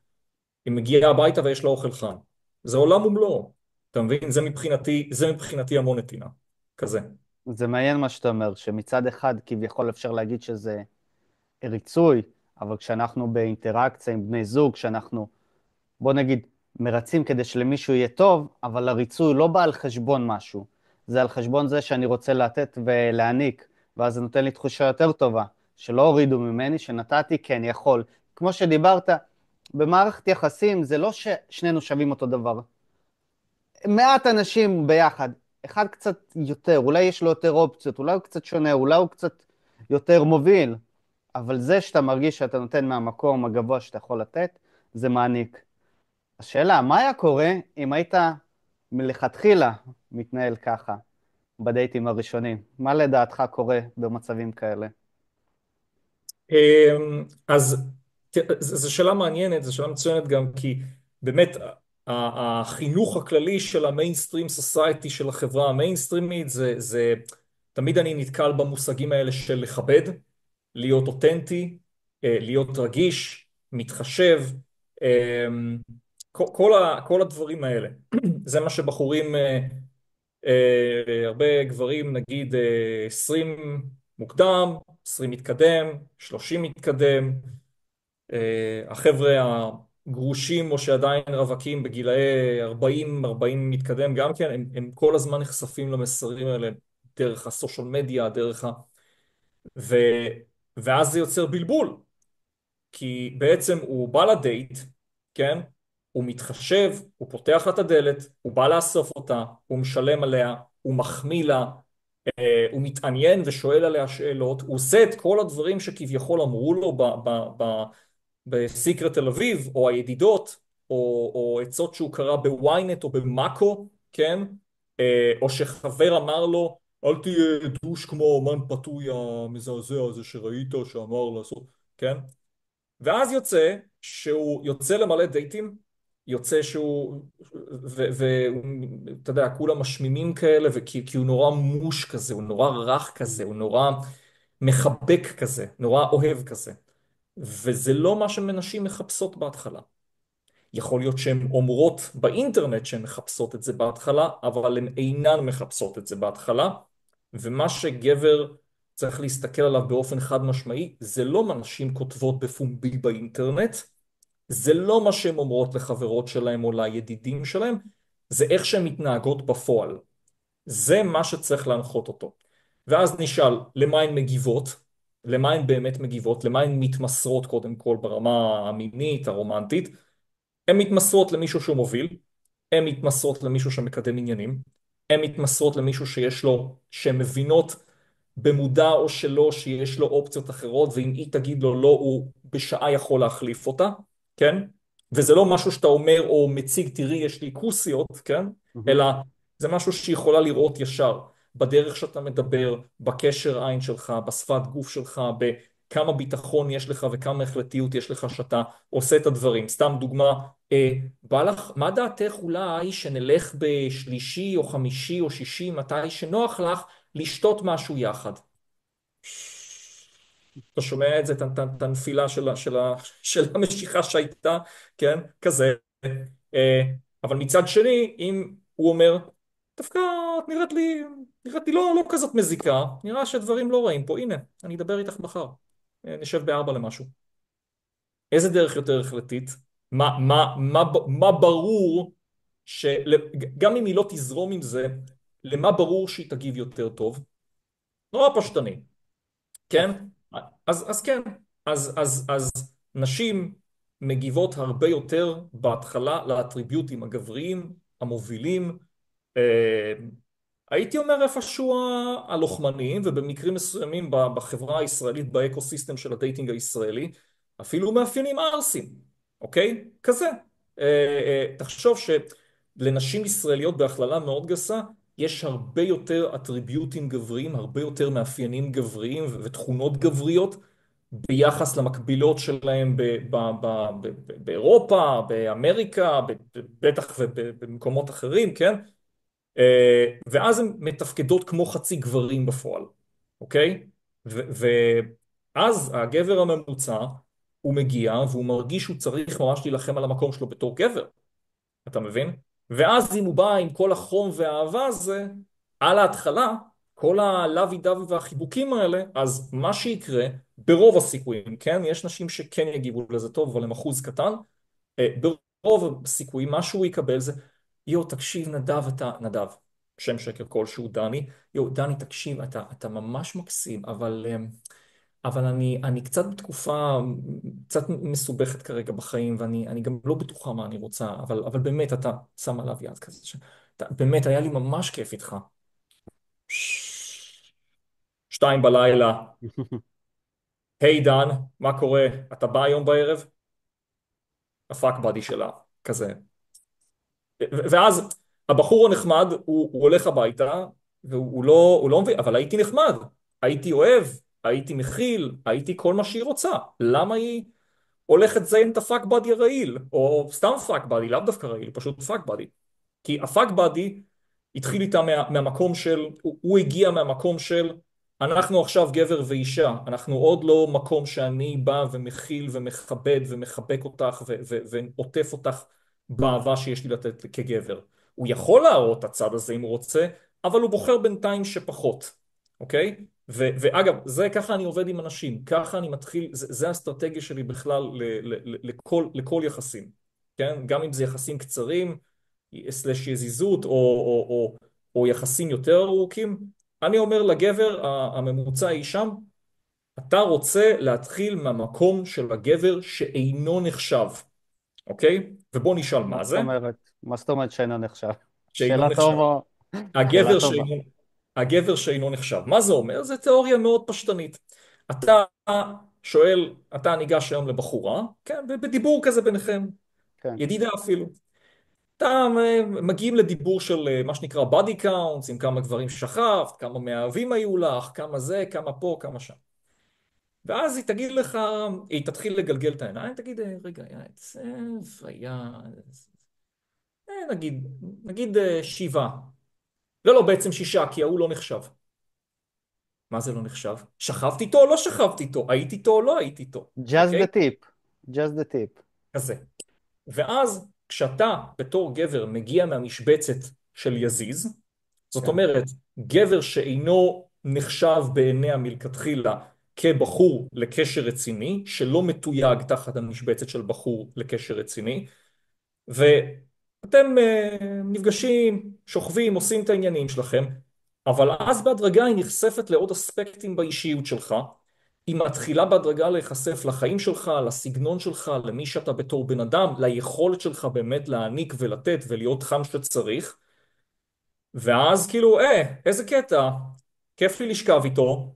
היא מגיעה הביתה ויש לה אוכל חם. זה עולם ומלואו. אתה מבין? זה מבחינתי המון נתינה. כזה. זה מעניין מה שאתה אומר, שמצד אחד כביכול אפשר להגיד שזה ריצוי, אבל כשאנחנו באינטראקציה עם בני זוג, כשאנחנו, בוא נגיד, מרצים כדי שלמישהו יהיה טוב, אבל הריצוי לא בא על חשבון משהו. זה על חשבון זה שאני רוצה לתת ולהעניק, ואז זה נותן לי תחושה יותר טובה, שלא הורידו ממני, שנתתי כי אני יכול. כמו שדיברת, במערכת יחסים זה לא ששנינו שווים אותו דבר. מעט אנשים ביחד, אחד קצת יותר, אולי יש לו יותר אופציות, אולי הוא קצת שונה, אולי הוא קצת יותר מוביל, אבל זה שאתה מרגיש שאתה נותן מהמקום הגבוה שאתה יכול לתת, זה מעניק. השאלה, מה היה קורה אם היית מלכתחילה מתנהל ככה בדייטים הראשונים? מה לדעתך קורה במצבים כאלה? אז זו שאלה מעניינת, זו שאלה מצוינת גם כי באמת החינוך הכללי של המיינסטרים סוסייטי, של החברה המיינסטרימית, תמיד אני נתקל במושגים האלה של לכבד, להיות אותנטי, להיות רגיש, מתחשב, כל הדברים האלה. זה מה שבחורים, הרבה גברים, נגיד 20 מוקדם, 20 מתקדם, 30 מתקדם, החבר'ה הגרושים או שעדיין רווקים בגילאי 40 מתקדם גם כן, הם כל הזמן נחשפים למסרים האלה דרך הסושיאל מדיה, ו... ואז זה יוצר בלבול, כי בעצם הוא בא לדייט, כן? הוא מתחשב, הוא פותח לה את הדלת, הוא בא לאסוף אותה, הוא משלם עליה, הוא מחמיא לה, הוא מתעניין ושואל עליה שאלות, הוא עושה את כל הדברים שכביכול אמרו לו בסיקרט תל אביב, או הידידות, או עצות שהוא קרא בוויינט או במאקו, כן? או שחבר אמר לו, אל תהיה דוש כמו האומן פתוי המזעזע הזה שראית שאמר לעשות, כן? ואז יוצא שהוא יוצא למלא דייטים, יוצא שהוא, ואתה יודע, כולם משמימים כאלה, כי הוא נורא מוש כזה, הוא נורא רך כזה, הוא נורא מחבק כזה, נורא אוהב כזה. וזה לא מה שמנשים מחפשות בהתחלה. יכול להיות שהן אומרות באינטרנט שהן מחפשות את זה בהתחלה, אבל הן אינן מחפשות את זה בהתחלה, ומה שגבר צריך להסתכל עליו באופן חד משמעי, זה לא מה נשים כותבות בפומבי באינטרנט, זה לא מה שהן אומרות לחברות שלהם או לידידים שלהם, זה איך שהן מתנהגות בפועל. זה מה שצריך להנחות אותו. ואז נשאל, למה הן מגיבות? למה הן באמת מגיבות? למה הן מתמסרות קודם כל ברמה המינית, הרומנטית? הן מתמסרות למישהו שהוא מוביל, הן מתמסרות למישהו שמקדם עניינים, הן מתמסרות למישהו שהן מבינות במודע או שלא שיש לו אופציות אחרות, ואם היא תגיד לו לא, הוא בשעה יכול להחליף אותה, כן? וזה לא משהו שאתה אומר או מציג, תראי, יש לי כוסיות, כן? מהמם. אלא זה משהו שהיא יכולה לראות ישר, בדרך שאתה מדבר, בקשר עין שלך, בשפת גוף שלך, בכמה ביטחון יש לך וכמה החלטיות יש לך שאתה עושה את הדברים. סתם דוגמה, בא לך, מה דעתך אולי שנלך בשלישי או חמישי או שישי, מתי שנוח לך, לשתות משהו יחד? אתה שומע את זה, את הנפילה של המשיכה שהייתה, כן? כזה. אה, אבל מצד שני, אם הוא אומר, דווקא את נראית לי לא כזאת מזיקה, נראה שדברים לא רעים פה, הנה, אני אדבר איתך מחר. נשב בארבע למשהו. איזה דרך יותר החלטית? מה ברור גם אם היא לא תזרום עם זה, למה ברור שהיא תגיב יותר טוב? נורא פשטני, כן? אז כן, אז נשים מגיבות הרבה יותר בהתחלה לאטריביוטים הגבריים, המובילים, אה, הייתי אומר איפשהו הלוחמניים, ובמקרים מסוימים בחברה הישראלית, באקוסיסטם של הדייטינג הישראלי, אפילו מאפיינים ערסים, אוקיי? כזה. תחשוב שלנשים ישראליות בהכללה מאוד גסה, יש הרבה יותר אטריביוטים גבריים, הרבה יותר מאפיינים גבריים ותכונות גבריות ביחס למקבילות שלהם באירופה, באמריקה, בטח ובמקומות אחרים, כן? ואז הן מתפקדות כמו חצי גברים בפועל, אוקיי? ואז הגבר הממוצע, הוא מגיע והוא מרגיש שהוא צריך ממש להילחם על המקום שלו בתור גבר, אתה מבין? ואז אם הוא בא עם כל החום והאהבה הזה, על ההתחלה, כל הלוי דווי והחיבוקים האלה, אז מה שיקרה, ברוב הסיכויים, כן? יש נשים שכן יגיבו לזה טוב, אבל הם אחוז קטן, ברוב הסיכויים, מה שהוא יקבל זה, יו, תקשיב, נדב, נדב, שם שקר כלשהו, דני, יו, דני, תקשיב, אתה ממש מקסים, אבל אני קצת בתקופה, קצת מסובכת כרגע בחיים, ואני גם לא בטוחה מה אני רוצה, אבל באמת, אתה שם עליו יד כזה, באמת, היה לי ממש כיף איתך. 2 בלילה, היי דן, מה קורה? אתה בא היום בערב? הפאק בדי שלה, כזה. ואז הבחור הנחמד, הוא הולך הביתה, הוא לא מבין, אבל הייתי נחמד, הייתי אוהב, הייתי מכיל, הייתי כל מה שהיא רוצה. למה היא הולכת לזיין את הפאק בדי הרעיל? או סתם פאק בדי, לאו דווקא רעיל, פשוט פאק בדי. כי הפאק בדי התחיל איתה מהמקום של, הוא הגיע מהמקום של, אנחנו עכשיו גבר ואישה, אנחנו עוד לא מקום שאני בא ומכיל ומכבד ומחבק אותך ועוטף אותך באהבה שיש לי לתת כגבר. הוא יכול להראות את הצד הזה אם הוא רוצה, אבל הוא בוחר בינתיים שפחות, אוקיי? ואגב, זה ככה אני עובד עם אנשים, ככה אני מתחיל, זה האסטרטגיה שלי בכלל לכל יחסים, כן? גם אם זה יחסים קצרים, סלש יזיזות או יחסים יותר ארוכים, אני אומר לגבר הממוצע אי שם, אתה רוצה להתחיל מהמקום של הגבר שאינו נחשב, אוקיי? ובוא נשאל מה מה זאת זה, אומרת? מה זאת אומרת שאינו נחשב? שאינו שאלה נחשב. טובה. שאלה הגבר טובה. שאינו, הגבר שאינו נחשב. מה זה אומר? זה תיאוריה מאוד פשטנית. אתה שואל, אתה ניגש היום לבחורה, כן, בדיבור כזה ביניכם, כן. ידידה אפילו. אתה מגיעים לדיבור של מה שנקרא body counts, עם כמה גברים שכבת, כמה מאהבים היו לך, כמה זה, כמה פה, כמה שם. ואז היא תגיד לך, היא תתחיל לגלגל את העיניים, תגיד, רגע, היה עצב, היה... נגיד 7. לא, בעצם 6, כי ההוא לא נחשב. מה זה לא נחשב? שכבתי איתו או לא שכבתי איתו? הייתי איתו או לא הייתי איתו? Just the אוקיי? tip. Just the tip. כזה. ואז כשאתה בתור גבר מגיע מהמשבצת של יזיז, זאת כן. אומרת, גבר שאינו נחשב בעיניה מלכתחילה כבחור לקשר רציני, שלא מתויג תחת המשבצת של בחור לקשר רציני, ואתם נפגשים, שוכבים, עושים את העניינים שלכם, אבל אז בהדרגה היא נחשפת לעוד אספקטים באישיות שלך, היא מתחילה בהדרגה להיחשף לחיים שלך, לסגנון שלך, למי שאתה בתור בן אדם, ליכולת שלך באמת להעניק ולתת ולהיות חם שצריך, ואז כאילו, איזה קטע, כיף לי לשכב איתו,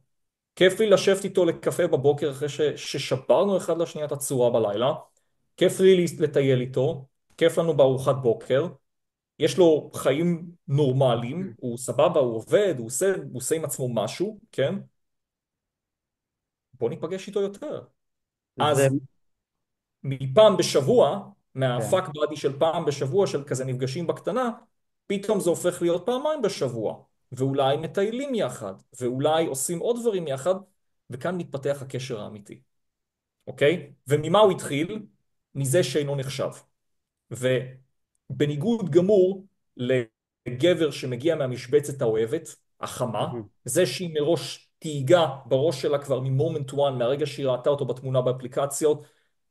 כיף לי לשבת איתו לקפה בבוקר אחרי ששברנו אחד לשנייה את הצורה בלילה, כיף לי לטייל איתו, כיף לנו בארוחת בוקר, יש לו חיים נורמליים, הוא סבבה, הוא עובד, הוא עושה עם עצמו משהו, כן? בוא ניפגש איתו יותר. זה, אז מפעם בשבוע, כן. מהפאק בדי של פעם בשבוע, של כזה נפגשים בקטנה, פתאום זה הופך להיות פעמיים בשבוע, ואולי מטיילים יחד, ואולי עושים עוד דברים יחד, וכאן מתפתח הקשר האמיתי, אוקיי? וממה הוא התחיל? מזה שאינו נחשב. ובניגוד גמור לגבר שמגיע מהמשבצת האוהבת, החמה, זה שהיא מראש תהיגה בראש שלה כבר ממומנט 1, מהרגע שהיא ראתה אותו בתמונה באפליקציות,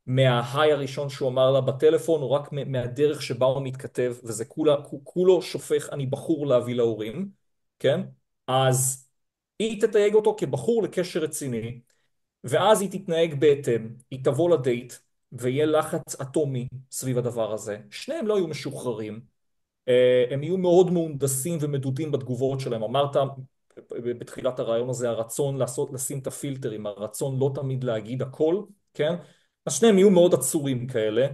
מההיי הראשון שהוא אמר לה בטלפון, או רק מהדרך שבה הוא מתכתב, וזה כולו שופך, אני בחור להביא להורים, כן? אז היא תתייג אותו כבחור לקשר רציני, ואז היא תתנהג בהתאם, היא תבוא לדייט, ויהיה לחץ אטומי סביב הדבר הזה. שניהם לא היו משוחררים, הם יהיו מאוד מהונדסים ומדודים בתגובות שלהם. אמרת בתחילת הרעיון הזה, הרצון לשים את הפילטרים, הרצון לא תמיד להגיד הכל, כן? אז שניהם יהיו מאוד עצורים כאלה,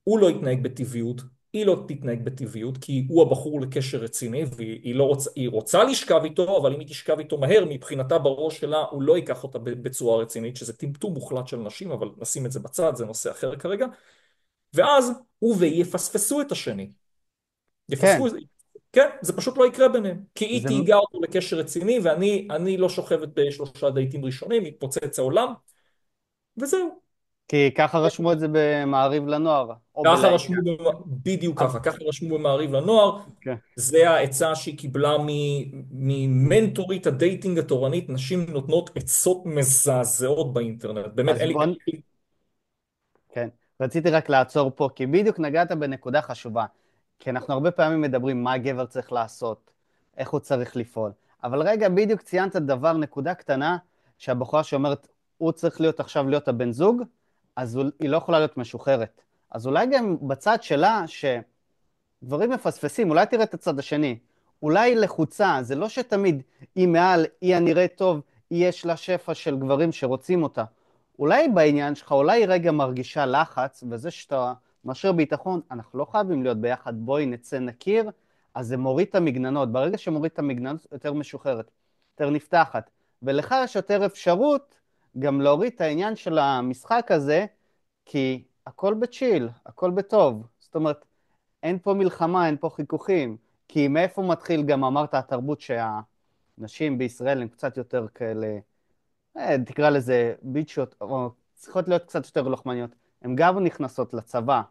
הוא לא יתנהג בטבעיות, היא לא תתנהג בטבעיות, כי הוא הבחור לקשר רציני, והיא לא רוצה, היא רוצה לשכב איתו, אבל אם היא תשכב איתו מהר, מבחינתה בראש שלה, הוא לא ייקח אותה בצורה רצינית, שזה טמטום מוחלט של נשים, אבל נשים את זה בצד, זה נושא אחר כרגע, ואז הוא והיא יפספסו את השני. כן, יפספו, כן, זה פשוט לא יקרה ביניהם. כי היא זה, תהיגה אותו לקשר רציני, ואני לא שוכבת בשלושה דייטים ראשונים, מתפוצץ העולם, וזהו. כי ככה רשמו את זה במעריב לנוער, או ככה בלעיל. רשמו, בדיוק אבל- ככה, ככה רשמו במעריב לנוער. כן. זה העצה שהיא קיבלה ממנטורית הדייטינג התורנית. נשים נותנות עצות מזעזעות באינטרנט. באמת, אז בוא, כן, רציתי רק לעצור פה, כי בדיוק נגעת בנקודה חשובה. כי אנחנו הרבה פעמים מדברים מה הגבר צריך לעשות, איך הוא צריך לפעול. אבל רגע, בדיוק ציינת דבר, נקודה קטנה, שהבחורה שאומרת, הוא צריך להיות עכשיו להיות הבן זוג, אז היא לא יכולה להיות משוחררת. אז אולי גם בצד שלה, דברים מפספסים, אולי תראה את הצד השני. אולי היא לחוצה, זה לא שתמיד היא מעל, היא הנראית טוב, יש לה שפע של גברים שרוצים אותה. אולי בעניין שלך, אולי היא רגע מרגישה לחץ, וזה שאתה משאיר ביטחון, אנחנו לא חייבים להיות ביחד, בואי נצא נכיר, אז זה מוריד את המגננות. ברגע שמוריד את המגננות, יותר משוחררת, יותר נפתחת. ולך יש יותר אפשרות גם להוריד את העניין של המשחק הזה, כי הכל בצ'יל, הכל בטוב. זאת אומרת, אין פה מלחמה, אין פה חיכוכים. כי מאיפה מתחיל, גם אמרת, התרבות שהנשים בישראל הן קצת יותר כאלה, תקרא לזה ביצ'יות, או צריכות להיות קצת יותר לוחמניות. הן גם נכנסות לצבא.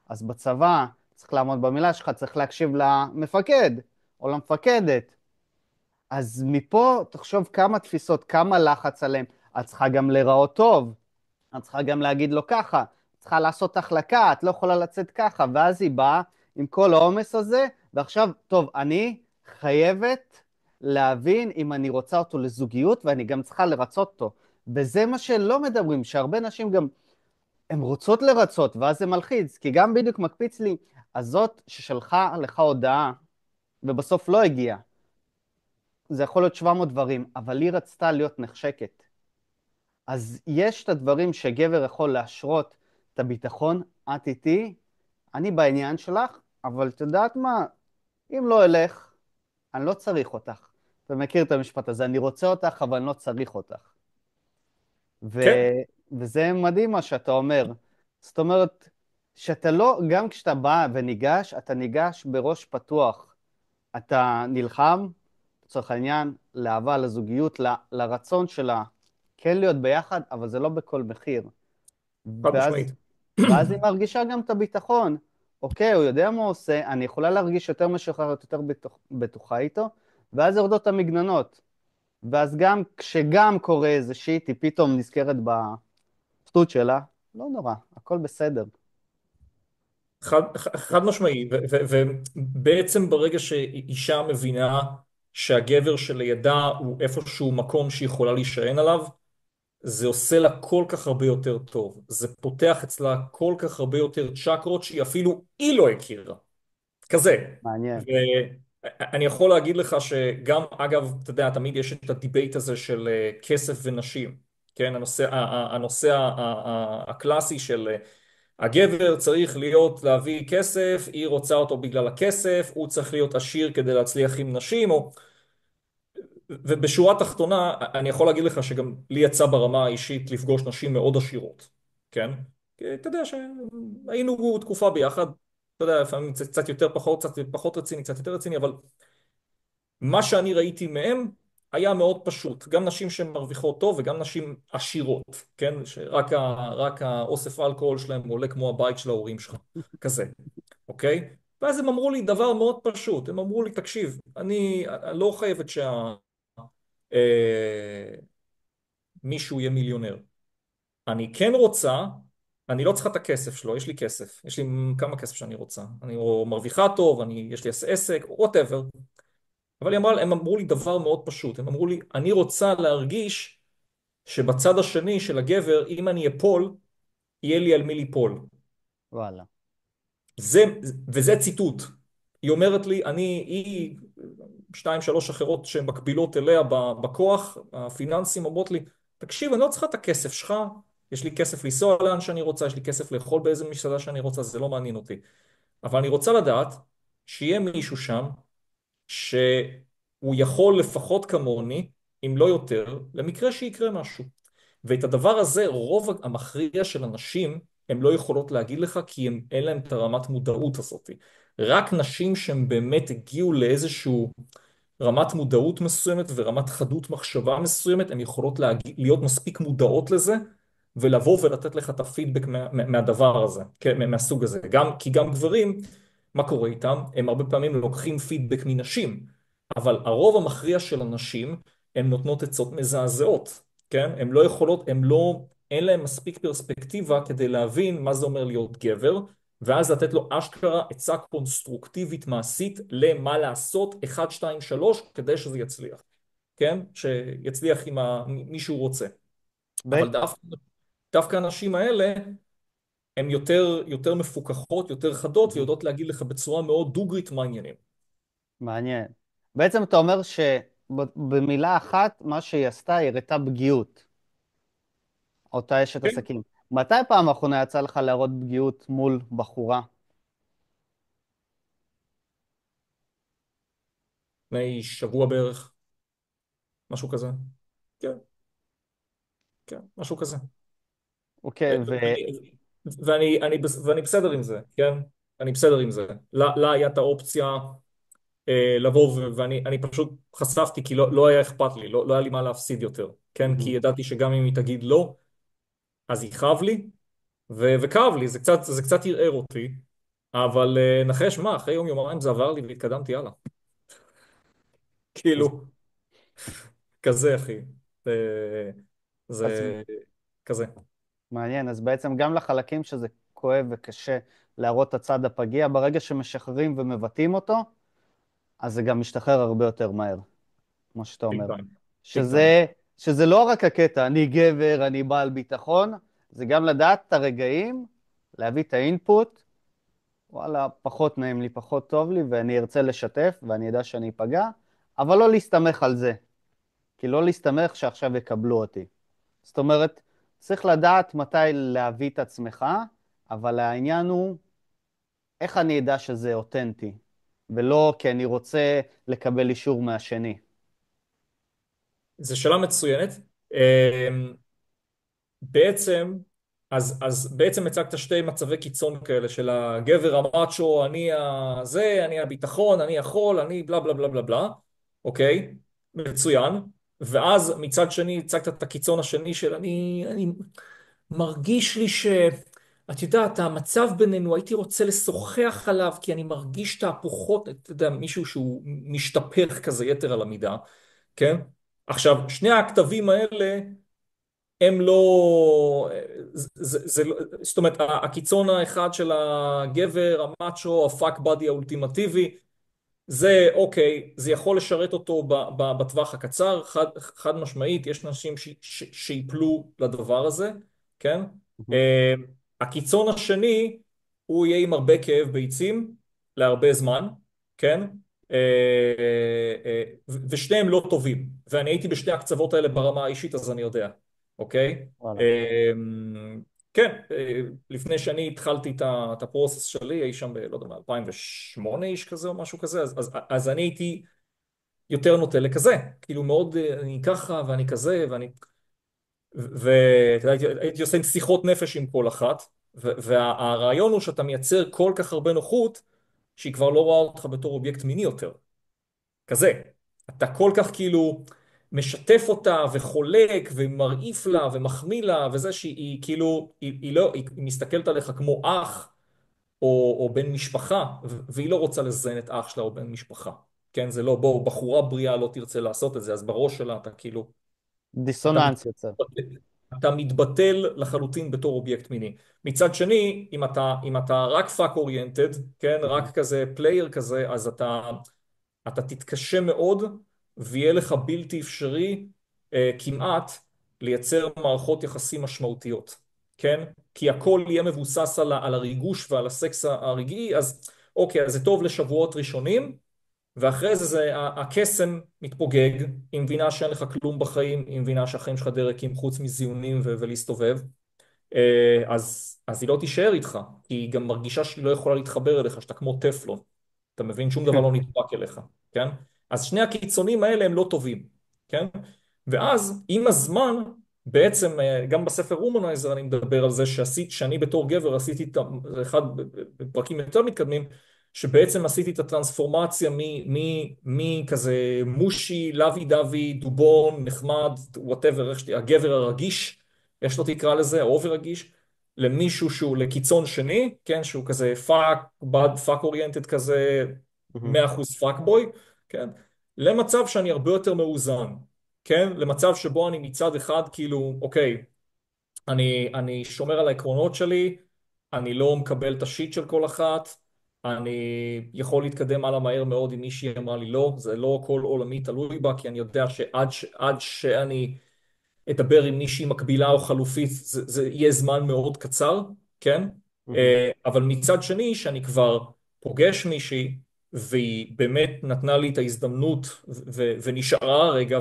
אז בצבא צריך לעמוד במילה שלך, צריך להקשיב למפקד או למפקדת. אז מפה תחשוב כמה תפיסות, כמה לחץ עליהם. את צריכה גם להיראות טוב, את צריכה גם להגיד לו ככה, את צריכה לעשות החלקה, את לא יכולה לצאת ככה, ואז היא באה עם כל העומס הזה, ועכשיו, טוב, אני חייבת להבין אם אני רוצה אותו לזוגיות, ואני גם צריכה לרצות אותו. וזה מה שלא מדברים, שהרבה נשים גם, הן רוצות לרצות, ואז זה מלחיץ, כי גם בדיוק מקפיץ לי, הזאת ששלחה לך הודעה, ובסוף לא הגיעה, זה יכול להיות 700 דברים, אבל היא רצתה להיות נחשקת. אז יש את הדברים שגבר יכול להשרות את הביטחון, את איתי, אני בעניין שלך, אבל את יודעת מה, אם לא אלך, אני לא צריך אותך. אתה מכיר את המשפט הזה, אני רוצה אותך, אבל אני לא צריך אותך. ו... כן, וזה מדהים מה שאתה אומר. זאת אומרת, שאתה לא, גם כשאתה בא וניגש, אתה ניגש בראש פתוח. אתה נלחם, לצורך העניין, לאהבה, לזוגיות, לרצון שלה, כן להיות ביחד, אבל זה לא בכל מחיר. חד ואז, משמעית. ואז היא מרגישה גם את הביטחון. אוקיי, הוא יודע מה הוא עושה, אני יכולה להרגיש יותר משוחררת, יותר בטוחה איתו, ואז יורדות המגננות. ואז גם כשגם קורה איזה שיט, היא פתאום נזכרת בשטות שלה, לא נורא, הכל בסדר. חד משמעי, ובעצם ברגע שאישה מבינה שהגבר שלידה הוא איפשהו מקום שהיא יכולה להישען עליו, זה עושה לה כל כך הרבה יותר טוב. זה פותח אצלה כל כך הרבה יותר צ'קרות שהיא אפילו היא לא הכירה. כזה. מעניין. ואני יכול להגיד לך שגם, אגב, אתה יודע, תמיד יש את הדיבייט הזה של כסף ונשים. כן, הנושא הקלאסי של הגבר צריך להביא כסף, היא רוצה אותו בגלל הכסף, הוא צריך להיות עשיר כדי להצליח עם נשים, ובשורה התחתונה, אני יכול להגיד לך שגם לי יצא ברמה האישית לפגוש נשים מאוד עשירות, כן? כי אתה יודע שהיינו תקופה ביחד, אתה יודע, לפעמים קצת יותר פחות, קצת פחות רציני, קצת יותר רציני, אבל מה שאני ראיתי מהם היה מאוד פשוט. גם נשים שמרוויחות טוב וגם נשים עשירות, כן? רק האוסף האלכוהול שלהם עולה כמו הבית של ההורים שלך, כזה, אוקיי? ואז הם אמרו לי דבר מאוד פשוט, הם אמרו לי, תקשיב, אני לא חייבת מישהו יהיה מיליונר. אני כן רוצה, אני לא צריכה את הכסף שלו, יש לי כסף, יש לי כמה כסף שאני רוצה. אני או מרוויחה טוב, יש לי עסק, whatever. אבל הם אמרו לי דבר מאוד פשוט, הם אמרו לי, אני רוצה להרגיש שבצד השני של הגבר, אם אני אפול, יהיה לי על מי ליפול. וואלה. זה, וזה ציטוט. היא אומרת לי, היא, שתיים, שלוש אחרות שהן מקבילות אליה בכוח, הפיננסים אומרות לי, תקשיב, אני לא צריכה את הכסף שלך, יש לי כסף לנסוע לאן שאני רוצה, יש לי כסף לאכול באיזה מסעדה שאני רוצה, זה לא מעניין אותי. אבל אני רוצה לדעת שיהיה מישהו שם, שהוא יכול לפחות כמוני, אם לא יותר, למקרה שיקרה משהו. ואת הדבר הזה, רוב המכריע של אנשים, הן לא יכולות להגיד לך, כי אין להם את הרמת מודעות הזאת. רק נשים שהן באמת הגיעו לאיזשהו רמת מודעות מסוימת ורמת חדות מחשבה מסוימת, הן יכולות להיות מספיק מודעות לזה, ולבוא ולתת לך את הפידבק מהדבר הזה, כן, מהסוג הזה. כי גם גברים, מה קורה איתם? הם הרבה פעמים לוקחים פידבק מנשים, אבל הרוב המכריע של הנשים, הן נותנות עצות מזעזעות, כן? הן לא יכולות, אין להן מספיק פרספקטיבה כדי להבין מה זה אומר להיות גבר, ואז לתת לו אשכרה עצה קונסטרוקטיבית מעשית למה לעשות, 1, 2, 3, כדי שזה יצליח, כן? שיצליח עם מי שהוא רוצה. אבל ב- דווקא הנשים האלה, הן יותר מפוקחות, יותר חדות, ויודעות להגיד לך בצורה מאוד דוגרית מה העניינים. מעניין. בעצם אתה אומר שבמילה אחת, מה שהיא עשתה, היא הראתה פגיעות, אותה אשת כן, עסקים. מתי פעם האחרונה יצא לך להראות פגיעות מול בחורה? לפני שבוע בערך, משהו כזה. כן, כן, משהו כזה. אוקיי, ואני בסדר עם זה, כן? אני בסדר עם זה. לה היה את האופציה לבוא, ואני פשוט חשפתי, כי לא היה אכפת לי, לא היה לי מה להפסיד יותר, כן? כי ידעתי שגם אם היא תגיד לא, אז יכאב לי, וכאב לי, זה קצת ערער אותי, אבל נחש מה, אחרי יום יומיים זה עבר לי והתקדמתי הלאה. אז, כאילו, כזה אחי. זה, אז זה כזה. מעניין, אז בעצם גם לחלקים שזה כואב וקשה להראות את הצד הפגיע, ברגע שמשחררים ומבטאים אותו, אז זה גם משתחרר הרבה יותר מהר, כמו שאתה ביג אומר. טיים. ביג טיים. שזה, שזה לא רק הקטע, אני גבר, אני בעל ביטחון, זה גם לדעת את הרגעים, להביא את האינפוט, וואלה, פחות נעים לי, פחות טוב לי, ואני ארצה לשתף, ואני אדע שאני אפגע, אבל לא להסתמך על זה. כי לא להסתמך שעכשיו יקבלו אותי. זאת אומרת, צריך לדעת מתי להביא את עצמך, אבל העניין הוא איך אני אדע שזה אותנטי, ולא כי אני רוצה לקבל אישור מהשני. זו שאלה מצוינת. בעצם, אז בעצם הצגת שתי מצבי קיצון כאלה של הגבר המאצ'ו, אני הביטחון, אני יכול, אני בלה בלה בלה בלה בלה, אוקיי? מצוין. ואז מצד שני הצגת את הקיצון השני של אני מרגיש לי את יודעת, המצב בינינו, הייתי רוצה לשוחח עליו, כי אני מרגיש תהפוכות, אתה יודע, מישהו שהוא משתפך כזה יתר על המידה, כן? עכשיו, שני הכתבים האלה, הם לא, זאת אומרת, הקיצון האחד של הגבר, המאצ'ו, הפאק בדי האולטימטיבי, זה אוקיי, זה יכול לשרת אותו בטווח הקצר, חד משמעית, יש אנשים שיפלו לדבר הזה, כן? מהמם. אה, הקיצון השני, הוא יהיה עם הרבה כאב ביצים, להרבה זמן, כן? ושניהם לא טובים, ואני הייתי בשני הקצוות האלה ברמה האישית, אז אני יודע, אוקיי? וואלה. אה, כן, לפני שאני התחלתי את הפרוסס שלי, אי שם, לא יודע, ב-2008 איש כזה או משהו כזה, אז אני הייתי יותר נוטה לכזה, כאילו מאוד, אני ככה ואני כזה, והייתי עושה שיחות נפש עם כל אחת, והרעיון הוא שאתה מייצר כל כך הרבה נוחות, שהיא כבר לא רואה אותך בתור אובייקט מיני יותר, כזה. אתה כל כך כאילו משתף אותה וחולק ומרעיף לה ומחמיא לה וזה שהיא כאילו, היא לא, היא מסתכלת עליך כמו אח או בן משפחה והיא לא רוצה לזיין את אח שלה או בן משפחה. כן, זה לא, בוא, בחורה בריאה לא תרצה לעשות את זה, אז בראש שלה אתה כאילו, אתה דיסוננס יוצר. אתה מתבטל לחלוטין בתור אובייקט מיני. מצד שני, אם אתה רק פאק אוריינטד, כן, רק כזה פלייר כזה, אז אתה תתקשה מאוד ויהיה לך בלתי אפשרי כמעט לייצר מערכות יחסים משמעותיות, כן? כי הכל יהיה מבוסס על הריגוש ועל הסקס הרגעי, אז אוקיי, אז זה טוב לשבועות ראשונים, ואחרי זה, הקסם מתפוגג, היא מבינה שאין לך כלום בחיים, היא מבינה שהחיים שלך די ריקים חוץ מזיונים ולהסתובב, אז היא לא תישאר איתך, כי היא גם מרגישה שהיא לא יכולה להתחבר אליך, שאתה כמו טפלון. אתה מבין? שום דבר לא נדבק אליך, כן? אז שני הקיצונים האלה הם לא טובים, כן? ואז עם הזמן, בעצם גם בספר הומנייזר אני מדבר על זה שאני בתור גבר עשיתי את אחד בפרקים יותר מתקדמים, שבעצם עשיתי את הטרנספורמציה מכזה מושי, לוי דווי, דובון, נחמד, וואטאבר, הגבר הרגיש, יש לו תקרא לזה, האובר רגיש, למישהו שהוא לקיצון שני, כן, שהוא כזה פאק, בד פאק אוריינטד כזה, 100% פאק בוי, כן, למצב שאני הרבה יותר מאוזן, כן, למצב שבו אני מצד אחד כאילו, אוקיי, אני שומר על העקרונות שלי, אני לא מקבל את השיט של כל אחת, אני יכול להתקדם הלאה מהר מאוד אם מישהי אמרה לי לא, זה לא כל עולמי תלוי בה, כי אני יודע שעד שאני אדבר עם מישהי מקבילה או חלופית, זה יהיה זמן מאוד קצר, כן? אבל מצד שני, שאני כבר פוגש מישהי, והיא באמת נתנה לי את ההזדמנות, ונשארה רגע,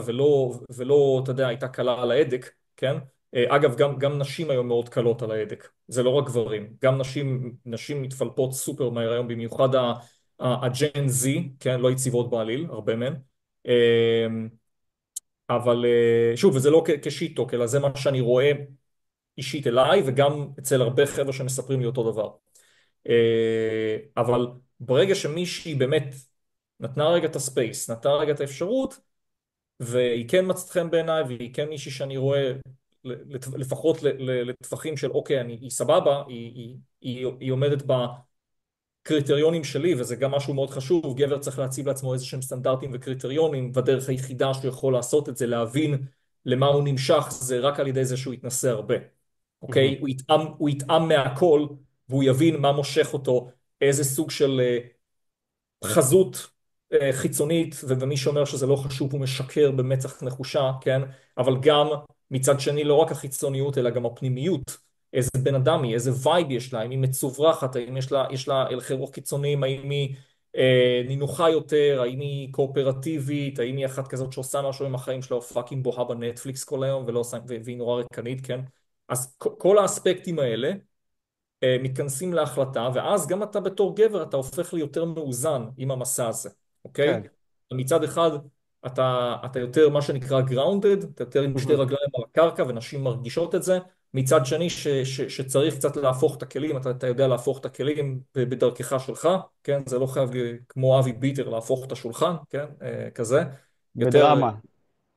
ולא, אתה יודע, הייתה קלה על ההדק, כן? אגב, גם נשים היום מאוד קלות על ההדק, זה לא רק גברים, גם נשים מתפלפות סופר מהר היום, במיוחד הג'ן זי, כן? לא יציבות בעליל, הרבה מהן. אבל שוב, וזה לא כשיטוק, אלא זה מה שאני רואה אישית אליי, וגם אצל הרבה חבר'ה שמספרים לי אותו דבר. אבל ברגע שמישהי באמת נתנה רגע את הספייס, נתנה רגע את האפשרות, והיא כן מצאת חן בעיניי, והיא כן מישהי שאני רואה לפחות לטווחים של אוקיי, היא סבבה, היא עומדת קריטריונים שלי, וזה גם משהו מאוד חשוב, גבר צריך להציב לעצמו איזה שהם סטנדרטים וקריטריונים, והדרך היחידה שהוא יכול לעשות את זה, להבין למה הוא נמשך, זה רק על ידי זה שהוא יתנסה הרבה, אוקיי? הוא יטעם מהכל, והוא יבין מה מושך אותו, איזה סוג של חזות חיצונית, ומי שאומר שזה לא חשוב הוא משקר במצח נחושה, כן? אבל גם מצד שני לא רק החיצוניות, אלא גם הפנימיות. איזה בן אדם היא, איזה וייב יש לה, האם היא מצוברחת, האם יש לה הלכי רוח קיצוניים, האם היא נינוחה יותר, האם היא קואופרטיבית, האם היא אחת כזאת שעושה משהו עם החיים שלה, או פאקינג בוהה בנטפליקס כל היום, והיא נורא ריקנית, כן? אז כל האספקטים האלה, מתכנסים להחלטה, ואז גם אתה בתור גבר אתה הופך ליותר מאוזן עם המסע הזה, כן. אוקיי? מצד אחד אתה יותר מה שנקרא grounded, אתה יותר עם שתי רגליים על הקרקע ונשים מרגישות את זה, מצד שני שצריך קצת להפוך את הכלים, אתה יודע להפוך את הכלים בדרכך שלך, כן? זה לא חייב כמו אבי ביטר להפוך את השולחן, כן? כזה, יותר, בדרמה,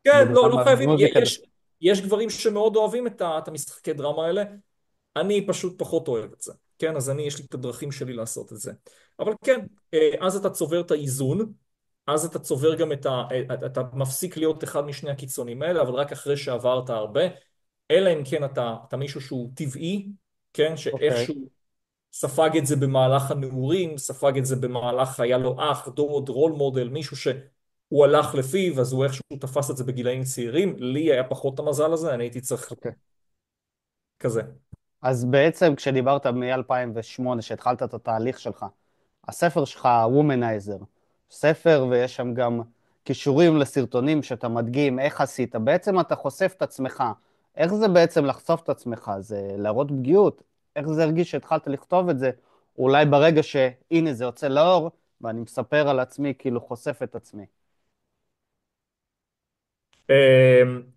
כן, לא בדרמה, חייבים, מוזיקה. יש גברים שמאוד אוהבים את המשחקי דרמה האלה, אני פשוט פחות אוהב את זה, כן? אז יש לי את הדרכים שלי לעשות את זה. אבל כן, אז אתה צובר את האיזון, אז אתה צובר גם אתה מפסיק להיות אחד משני הקיצונים האלה, אבל רק אחרי שעברת הרבה, אלא אם כן אתה מישהו שהוא טבעי, כן? אוקיי. שאיכשהו ספג את זה במהלך הנעורים, ספג את זה במהלך, היה לו אח, דוד, רול מודל, מישהו שהוא הלך לפיו, אז הוא איכשהו תפס את זה בגילאים צעירים, לי היה פחות את המזל הזה, אני הייתי צריך אוקיי. כזה. אז בעצם כשדיברת מ-2008, שהתחלת את התהליך שלך, הספר שלך, וומנייזר, ספר ויש שם גם קישורים לסרטונים שאתה מדגים איך עשית, בעצם אתה חושף את עצמך. איך זה בעצם לחשוף את עצמך? זה להראות פגיעות? איך זה הרגיש שהתחלת לכתוב את זה? אולי ברגע שהנה זה יוצא לאור, ואני מספר על עצמי, כאילו חושף את עצמי.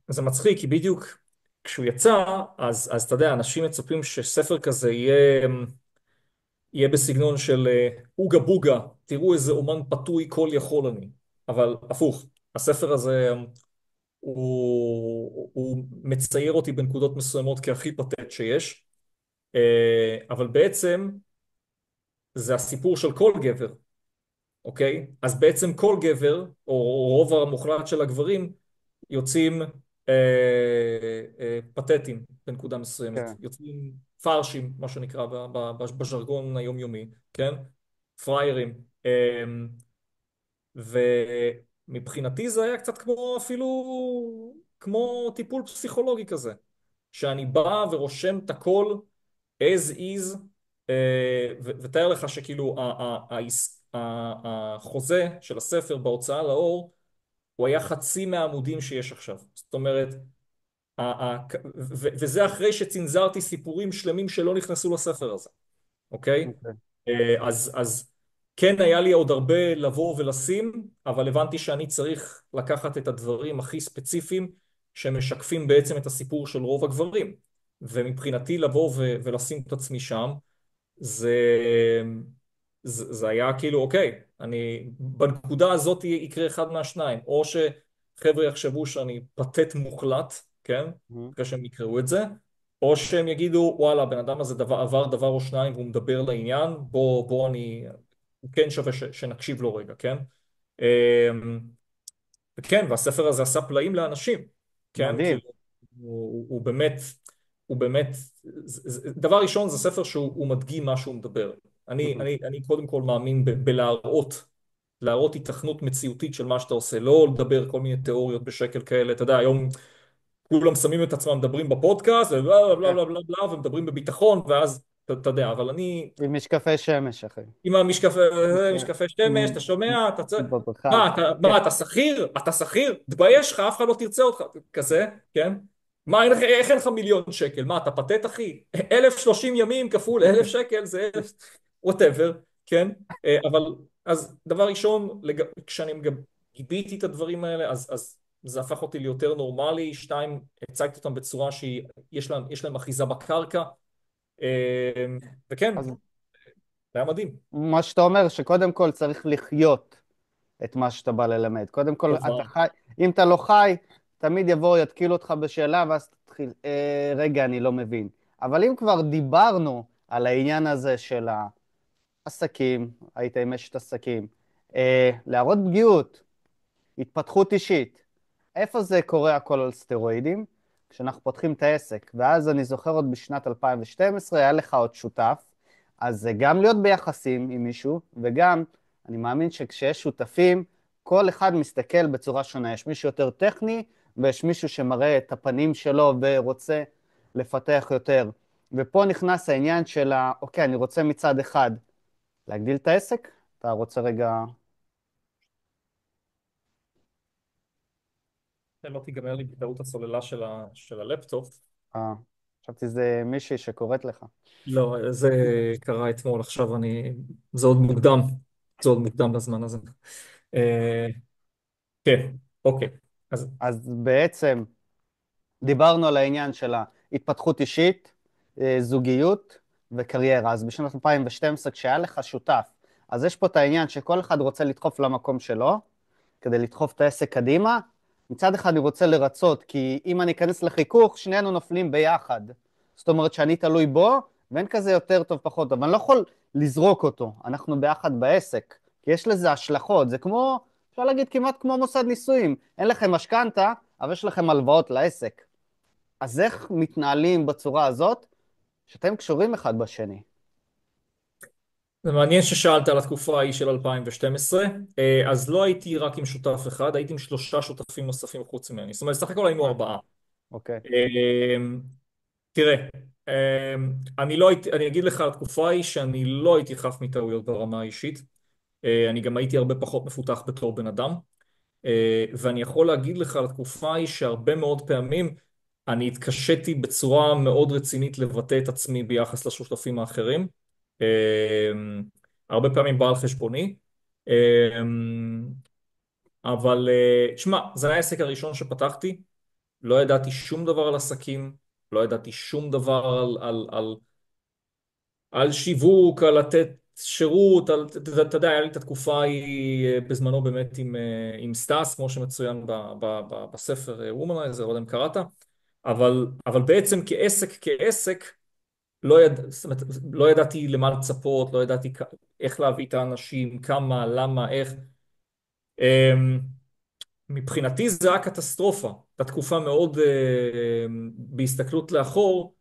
זה מצחיק, כי בדיוק כשהוא יצא, אז אתה יודע, אנשים מצפים שספר כזה יהיה בסגנון של אוגה בוגה, תראו איזה אומן פתוי כל יכול אני. אבל הפוך, הספר הזה הוא מצייר אותי בנקודות מסוימות כהכי פתט שיש, אבל בעצם זה הסיפור של כל גבר, אוקיי? אז בעצם כל גבר, או רוב המוחלט של הגברים, יוצאים פתטיים בנקודה מסוימת. כן, יוצאים פרשים, מה שנקרא בז'רגון היומיומי, כן? פריירים. ומבחינתי זה היה קצת כמו אפילו, כמו טיפול פסיכולוגי כזה. שאני בא ורושם את הכל as is, ותאר לך שכאילו החוזה של הספר בהוצאה לאור, הוא היה חצי מהעמודים שיש עכשיו. זאת אומרת, וזה אחרי שצנזרתי סיפורים שלמים שלא נכנסו לספר הזה, אוקיי? אוקיי. אז כן היה לי עוד הרבה לבוא ולשים, אבל הבנתי שאני צריך לקחת את הדברים הכי ספציפיים שמשקפים בעצם את הסיפור של רוב הגברים. ומבחינתי לבוא ולשים את עצמי שם, זה, זה היה כאילו, אוקיי, אני, בנקודה הזאת יקרה אחד מהשניים, או שחבר'ה יחשבו שאני פתט מוחלט, כן, Mhm. אחרי שהם יקראו את זה, או שהם יגידו, וואלה, הבן אדם הזה עבר דבר או שניים והוא מדבר לעניין, בוא אני, כן שווה שנקשיב לו רגע, כן? וכן, והספר הזה עשה פלאים לאנשים, כן? מדהים. כאילו, הוא באמת, הוא באמת, דבר ראשון זה ספר שהוא מדגים מה שהוא מדבר. Mhm. אני קודם כל מאמין להראות היתכנות מציאותית של מה שאתה עושה, לא לדבר כל מיני תיאוריות בשקל כאלה, אתה יודע, היום כולם שמים את עצמם, מדברים בפודקאסט, ובלה בלה כן. בלה בלה בלה, ומדברים בביטחון, ואז, אתה יודע, אבל אני, עם משקפי שמש, אחי. עם המשקפי, כן. משקפי שמש, עם- אתה שומע, אתה צריך... בבריכה. כן. מה, אתה שכיר? אתה שכיר? תתבייש לך, אף אחד לא תרצה אותך, כזה, כן? מה, איך אין לך מיליון שקל? מה, אתה פתט, אחי? 1,030 ימים כפול 1,000 שקל, זה 1,000, whatever, כן? אבל, אז דבר ראשון, כשאני גיביתי את הדברים האלה, אז זה הפך אותי ליותר נורמלי. שתיים, הצגתי אותם בצורה שיש להם אחיזה בקרקע, וכן, אז זה היה מדהים. מה שאתה אומר, שקודם כל צריך לחיות את מה שאתה בא ללמד. קודם כל, אתה טובה. חי, אם אתה לא חי, תמיד יבואו, יתקילו אותך בשאלה, ואז תתחיל, רגע, אני לא מבין. אבל אם כבר דיברנו על העניין הזה של העסקים, היית עם אשת עסקים, להראות פגיעות, התפתחות אישית, איפה זה קורה הכל על סטרואידים? כשאנחנו פותחים את העסק. ואז אני זוכר עוד בשנת 2012, היה לך עוד שותף, אז זה גם להיות ביחסים עם מישהו, וגם, אני מאמין שכשיש שותפים, כל אחד מסתכל בצורה שונה. יש מישהו יותר טכני, ויש מישהו שמראה את הפנים שלו ורוצה לפתח יותר. ופה נכנס העניין של אוקיי, אני רוצה מצד אחד להגדיל את העסק, אתה רוצה רגע... לא תיגמר לי בטעות הסוללה של הלפטופ. אה, חשבתי זה מישהי שקוראת לך. לא, זה קרה אתמול, עכשיו זה עוד מוקדם. זה עוד מוקדם לזמן הזה. אה, כן, אוקיי. אז אז בעצם דיברנו על העניין של ההתפתחות אישית, זוגיות וקריירה. אז בשנת 2012, כשהיה לך שותף, אז יש פה את העניין שכל אחד רוצה לדחוף למקום שלו, כדי לדחוף את העסק קדימה. מצד אחד אני רוצה לרצות, כי אם אני אכנס לחיכוך, שנינו נופלים ביחד. זאת אומרת שאני תלוי בו, ואין כזה יותר טוב פחות טוב. אני לא יכול לזרוק אותו, אנחנו ביחד בעסק, כי יש לזה השלכות. זה כמו, אפשר להגיד כמעט כמו מוסד נישואים. אין לכם משכנתה, אבל יש לכם הלוואות לעסק. אז איך מתנהלים בצורה הזאת, שאתם קשורים אחד בשני? זה מעניין ששאלת על התקופה ההיא של 2012. אז לא הייתי רק עם שותף אחד, הייתי עם שלושה שותפים נוספים חוץ ממני. זאת אומרת, סך הכל היינו ארבעה. אוקיי. אה, תראה, אני לא הייתי, אני אגיד לך על התקופה ההיא שאני לא הייתי חף מטעויות ברמה האישית. אני גם הייתי הרבה פחות מפותח בתור בן אדם. ואני יכול להגיד לך על התקופה ההיא שהרבה מאוד פעמים אני התקשיתי בצורה מאוד רצינית לבטא את עצמי ביחס לשותפים האחרים. אה, הרבה פעמים בא על חשבוני. אה, אבל שמע, זה היה העסק הראשון שפתחתי, לא ידעתי שום דבר על עסקים, לא ידעתי שום דבר על שיווק, על לתת שירות, אתה יודע, היה לי את התקופה ההיא בזמנו באמת עם סטאס, כמו שמצוין בספר וומנייזר, לא יודע אם קראת, אבל בעצם כעסק, זאת אומרת, לא ידעתי למה לצפות, לא ידעתי איך להביא את האנשים, כמה, למה, איך. אמ, מבחינתי זה היה קטסטרופה. הייתה תקופה מאוד, בהסתכלות לאחור,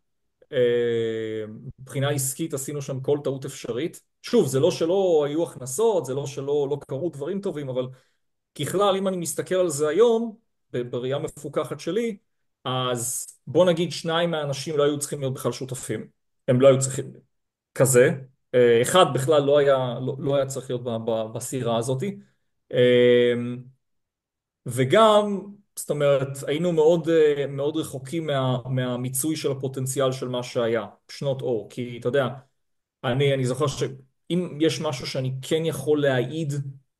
אה, מבחינה עסקית עשינו שם כל טעות אפשרית. שוב, זה לא שלא היו הכנסות, זה לא שלא לא קרו דברים טובים, אבל ככלל, אם אני מסתכל על זה היום, בראייה מפוקחת שלי, אז בוא נגיד שניים מהאנשים לא היו צריכים להיות בכלל שותפים. הם לא היו צריכים כזה. אחד בכלל לא היה צריך להיות בסירה הזאת. וגם, זאת אומרת, היינו מאוד, מאוד רחוקים מהמיצוי של הפוטנציאל של מה שהיה, שנות אור. כי אתה יודע, אני זוכר שאם יש משהו שאני כן יכול להעיד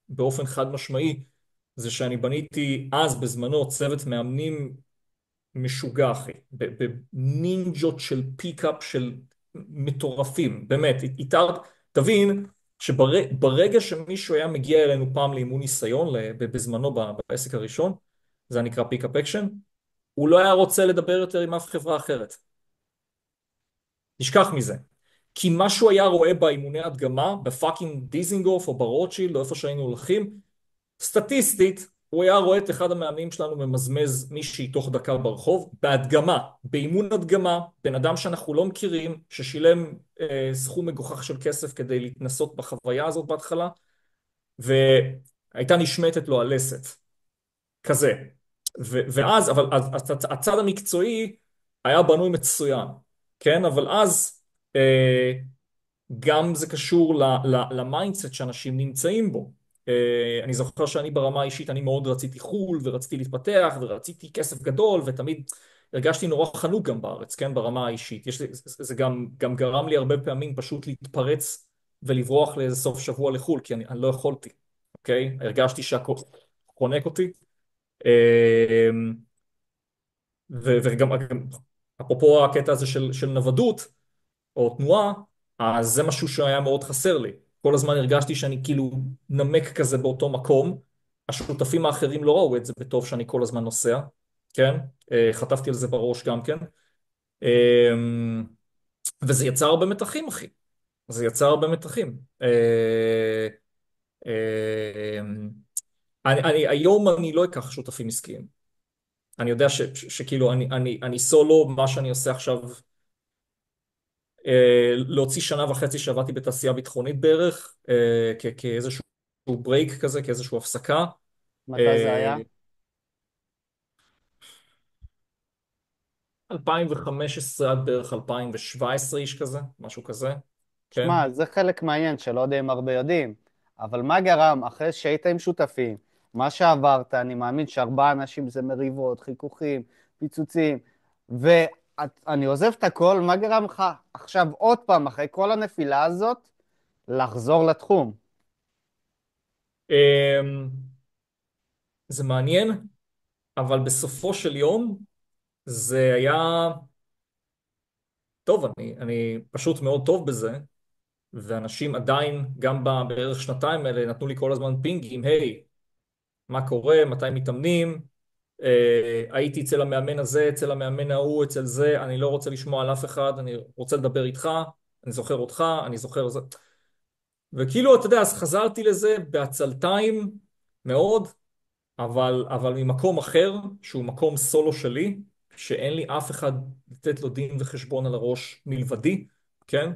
באופן חד משמעי, זה שאני בניתי אז בזמנו צוות מאמנים משוגע, אחי. בנינג'ות של פיקאפ של מטורפים, באמת. תבין שברגע שמישהו היה מגיע אלינו פעם לאימון ניסיון, בזמנו בעסק הראשון, זה נקרא פיקאפ אקשן, הוא לא היה רוצה לדבר יותר עם אף חברה אחרת. נשכח מזה. כי מה שהוא היה רואה באימוני הדגמה, בפאקינג דיזינגוף או ברוטשילד או איפה שהיינו הולכים, סטטיסטית, הוא היה רואה את אחד המאמנים שלנו ממזמז מישהי תוך דקה ברחוב, בהדגמה, באימון הדגמה, בן אדם שאנחנו לא מכירים, ששילם סכום מגוחך של כסף כדי להתנסות בחוויה הזאת בהתחלה, והייתה נשמטת לו הלסת, כזה. ואז, אבל הצד המקצועי היה בנוי מצוין, כן? אבל אז גם זה קשור למיינדסט שאנשים נמצאים בו. אני זוכר שאני ברמה האישית, אני מאוד רציתי חול, ורציתי להתפתח, ורציתי כסף גדול, ותמיד הרגשתי נורא חנוק גם בארץ, כן, ברמה האישית. זה גם גרם לי הרבה פעמים פשוט להתפרץ ולברוח לאיזה סוף שבוע לחול, כי אני לא יכולתי, אוקיי? הרגשתי שהכל חונק אותי. אה, וגם, אפרופו הקטע הזה של נוודות, או תנועה, אז זה משהו שהיה מאוד חסר לי. כל הזמן הרגשתי שאני כאילו נמק כזה באותו מקום. השותפים האחרים לא ראו את זה בטוב שאני כל הזמן נוסע, כן? חטפתי על זה בראש גם כן. וזה יצר הרבה מתחים, אחי. זה יצר הרבה מתחים. אה, היום אני לא אקח שותפים עסקיים. אני יודע שכאילו אני סולו, מה שאני עושה עכשיו להוציא שנה וחצי שעבדתי בתעשייה ביטחונית בערך, כאיזשהו ברייק כזה, כאיזשהו הפסקה. מתי זה אה, היה? 2015 עד בערך 2017 איש כזה, משהו כזה, כן? שמע, זה חלק מעניין שלא יודע אם הרבה יודעים, אבל מה גרם, אחרי שהיית עם שותפים, מה שעברת, אני מאמין שארבעה אנשים זה מריבות, חיכוכים, פיצוצים, ואני עוזב את הכל, מה גרם לך עכשיו עוד פעם, אחרי כל הנפילה הזאת, לחזור לתחום? אה, זה מעניין, אבל בסופו של יום זה היה, טוב, אני פשוט מאוד טוב בזה, ואנשים עדיין, גם בערך שנתיים האלה, נתנו לי כל הזמן פינגים, היי, מה קורה, מתי מתאמנים, הייתי אצל המאמן הזה, אצל המאמן ההוא, אצל זה, אני לא רוצה לשמוע על אף אחד, אני רוצה לדבר איתך, אני זוכר אותך, אני זוכר זה. וכאילו, אתה יודע, אז חזרתי לזה בעצלתיים מאוד, אבל ממקום אחר, שהוא מקום סולו שלי, שאין לי אף אחד לתת לו דין וחשבון על הראש מלבדי, כן?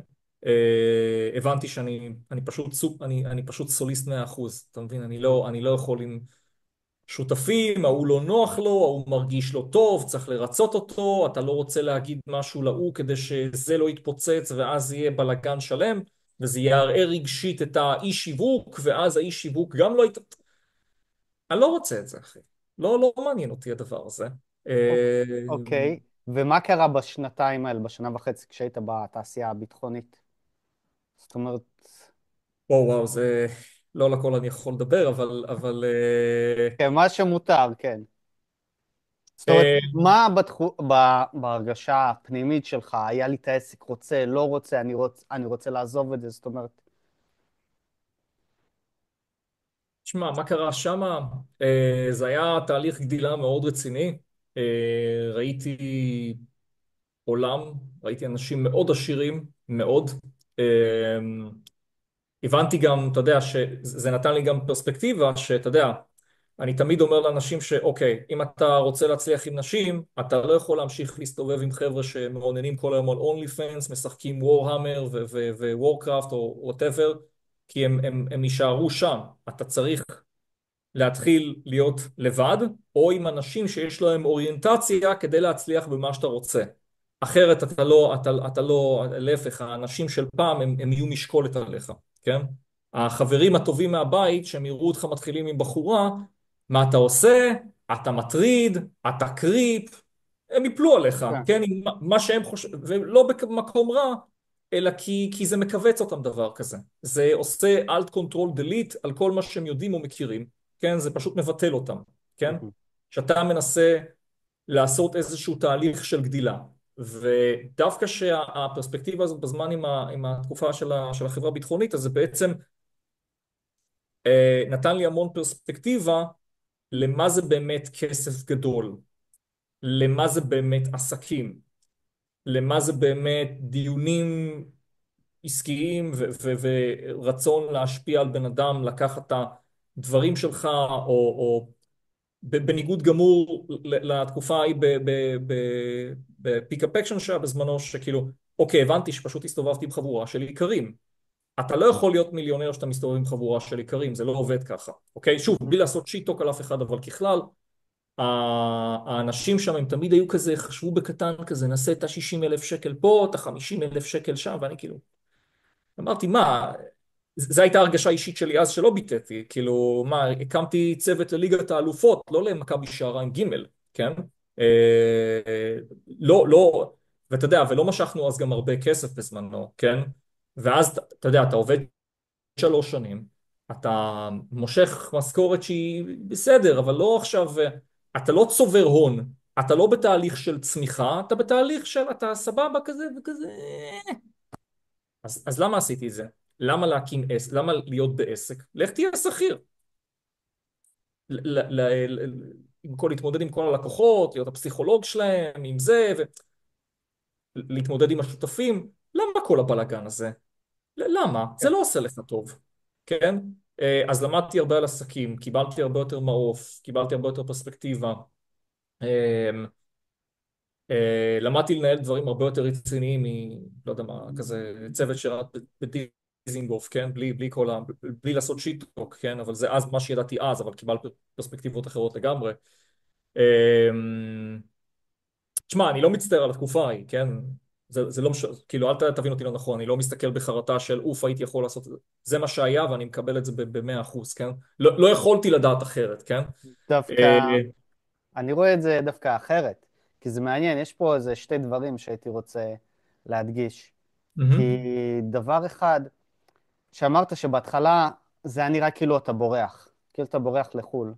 הבנתי שאני אני פשוט סוליסט 100%, אתה מבין? אני לא יכול עם שותפים, ההוא לא נוח לו, ההוא מרגיש לא טוב, צריך לרצות אותו, אתה לא רוצה להגיד משהו להוא כדי שזה לא יתפוצץ ואז יהיה בלגן שלם, וזה יערער רגשית את האי שיווק, ואז האי שיווק גם לא אני לא רוצה את זה, אחי. לא מעניין אותי הדבר הזה. אוק- אה, אוקיי, ומה קרה בשנתיים האלה, בשנה וחצי כשהיית בתעשייה הביטחונית? זאת אומרת, וואו, זה לא לכל אני יכול לדבר, אבל כן, מה שמותר, כן. זאת אומרת, אה, מה בהרגשה הפנימית שלך, היה לי את העסק, רוצה, לא רוצה, אני רוצה לעזוב את זה, זאת אומרת, תשמע, מה קרה שמה? זה היה תהליך גדילה מאוד רציני. ראיתי עולם, ראיתי אנשים מאוד עשירים, מאוד. הבנתי גם, אתה יודע, שזה נתן לי גם פרספקטיבה, שאתה יודע, אני תמיד אומר לאנשים שאוקיי, אם אתה רוצה להצליח עם נשים, אתה לא יכול להמשיך להסתובב עם חבר'ה שמעוננים כל היום על אונלי פנס, משחקים וורהמר ווורקראפט או וואטאבר, כי הם יישארו שם. אתה צריך להתחיל להיות לבד, או עם אנשים שיש להם אוריינטציה כדי להצליח במה שאתה רוצה. אחרת אתה לא, להפך, האנשים של פעם הם יהיו משקולת עליך, כן? החברים הטובים מהבית, שהם יראו אותך מתחילים עם בחורה, מה אתה עושה? אתה מטריד, אתה קריפ, הם יפלו עליך, כן. כן? עם מה שהם חושבים, ולא במקום רע, אלא כי זה מכווץ אותם דבר כזה. זה עושה Alt Control Delete על כל מה שהם יודעים או מכירים. כן, זה פשוט מבטל אותם, כן? שאתה מנסה לעשות איזשהו תהליך של גדילה. ודווקא שהפרספקטיבה הזאת בזמן עם התקופה של החברה הביטחונית, אז זה בעצם נתן לי המון פרספקטיבה למה זה באמת כסף גדול, למה זה באמת עסקים, למה זה באמת דיונים עסקיים ורצון להשפיע על בן אדם, לקחת את הדברים שלך או בניגוד גמור לתקופה ההיא בפיק-אפ אקשן שהיה בזמנו, שכאילו, אוקיי, הבנתי שפשוט הסתובבתי עם חבורה של איכרים. אתה לא יכול להיות מיליונר שאתה מסתובב עם חבורה של איכרים, זה לא עובד ככה, אוקיי? שוב, בלי לעשות שיט-טוק על אף אחד, אבל ככלל, האנשים שם הם תמיד היו כזה, חשבו בקטן כזה, נעשה את ה-60,000 שקל פה, את ה-50,000 שקל שם, ואני כאילו, אמרתי, מה, זו הייתה הרגשה אישית שלי אז שלא ביטאתי, כאילו, מה, הקמתי צוות לליגת האלופות, לא למכבי שעריים ג', כן? לא, לא, ואתה יודע, ולא משכנו אז גם הרבה כסף בזמנו, כן? ואז, אתה יודע, אתה עובד 3 שנים, אתה מושך משכורת שהיא בסדר, אבל לא עכשיו, אתה לא צובר הון, אתה לא בתהליך של צמיחה, אתה בתהליך של, אתה סבבה כזה וכזה. אז למה עשיתי את זה? למה להקים עסק? למה להיות בעסק? לך תהיה שכיר. להתמודד עם כל הלקוחות, להיות הפסיכולוג שלהם, עם זה, ולהתמודד עם השותפים. למה כל הבלגן הזה? למה? זה כן. לא עושה לך טוב, כן? אז למדתי הרבה על עסקים, קיבלתי הרבה יותר מעוף, קיבלתי הרבה יותר פרספקטיבה. למדתי לנהל דברים הרבה יותר רציניים לא יודע מה, כזה צוות שרת בדיזינגוף, כן? בלי לעשות שיט-טוק, כן? אבל זה אז מה שידעתי אז, אבל קיבלתי פרספקטיבות אחרות לגמרי. תשמע, אני לא מצטער על התקופה ההיא, כן? זה לא כאילו, אל תבין אותי לא נכון, אני לא מסתכל בחרטה של אוף, הייתי יכול לעשות את זה. זה מה שהיה ואני מקבל את זה ב-100%, כן? לא יכולתי לדעת אחרת, כן? דווקא, אני רואה את זה דווקא אחרת, כי זה מעניין, יש פה איזה שתי דברים שהייתי רוצה להדגיש. כי מהמם. דבר אחד, שאמרת שבהתחלה זה היה נראה כאילו אתה בורח, כאילו אתה בורח לחו"ל,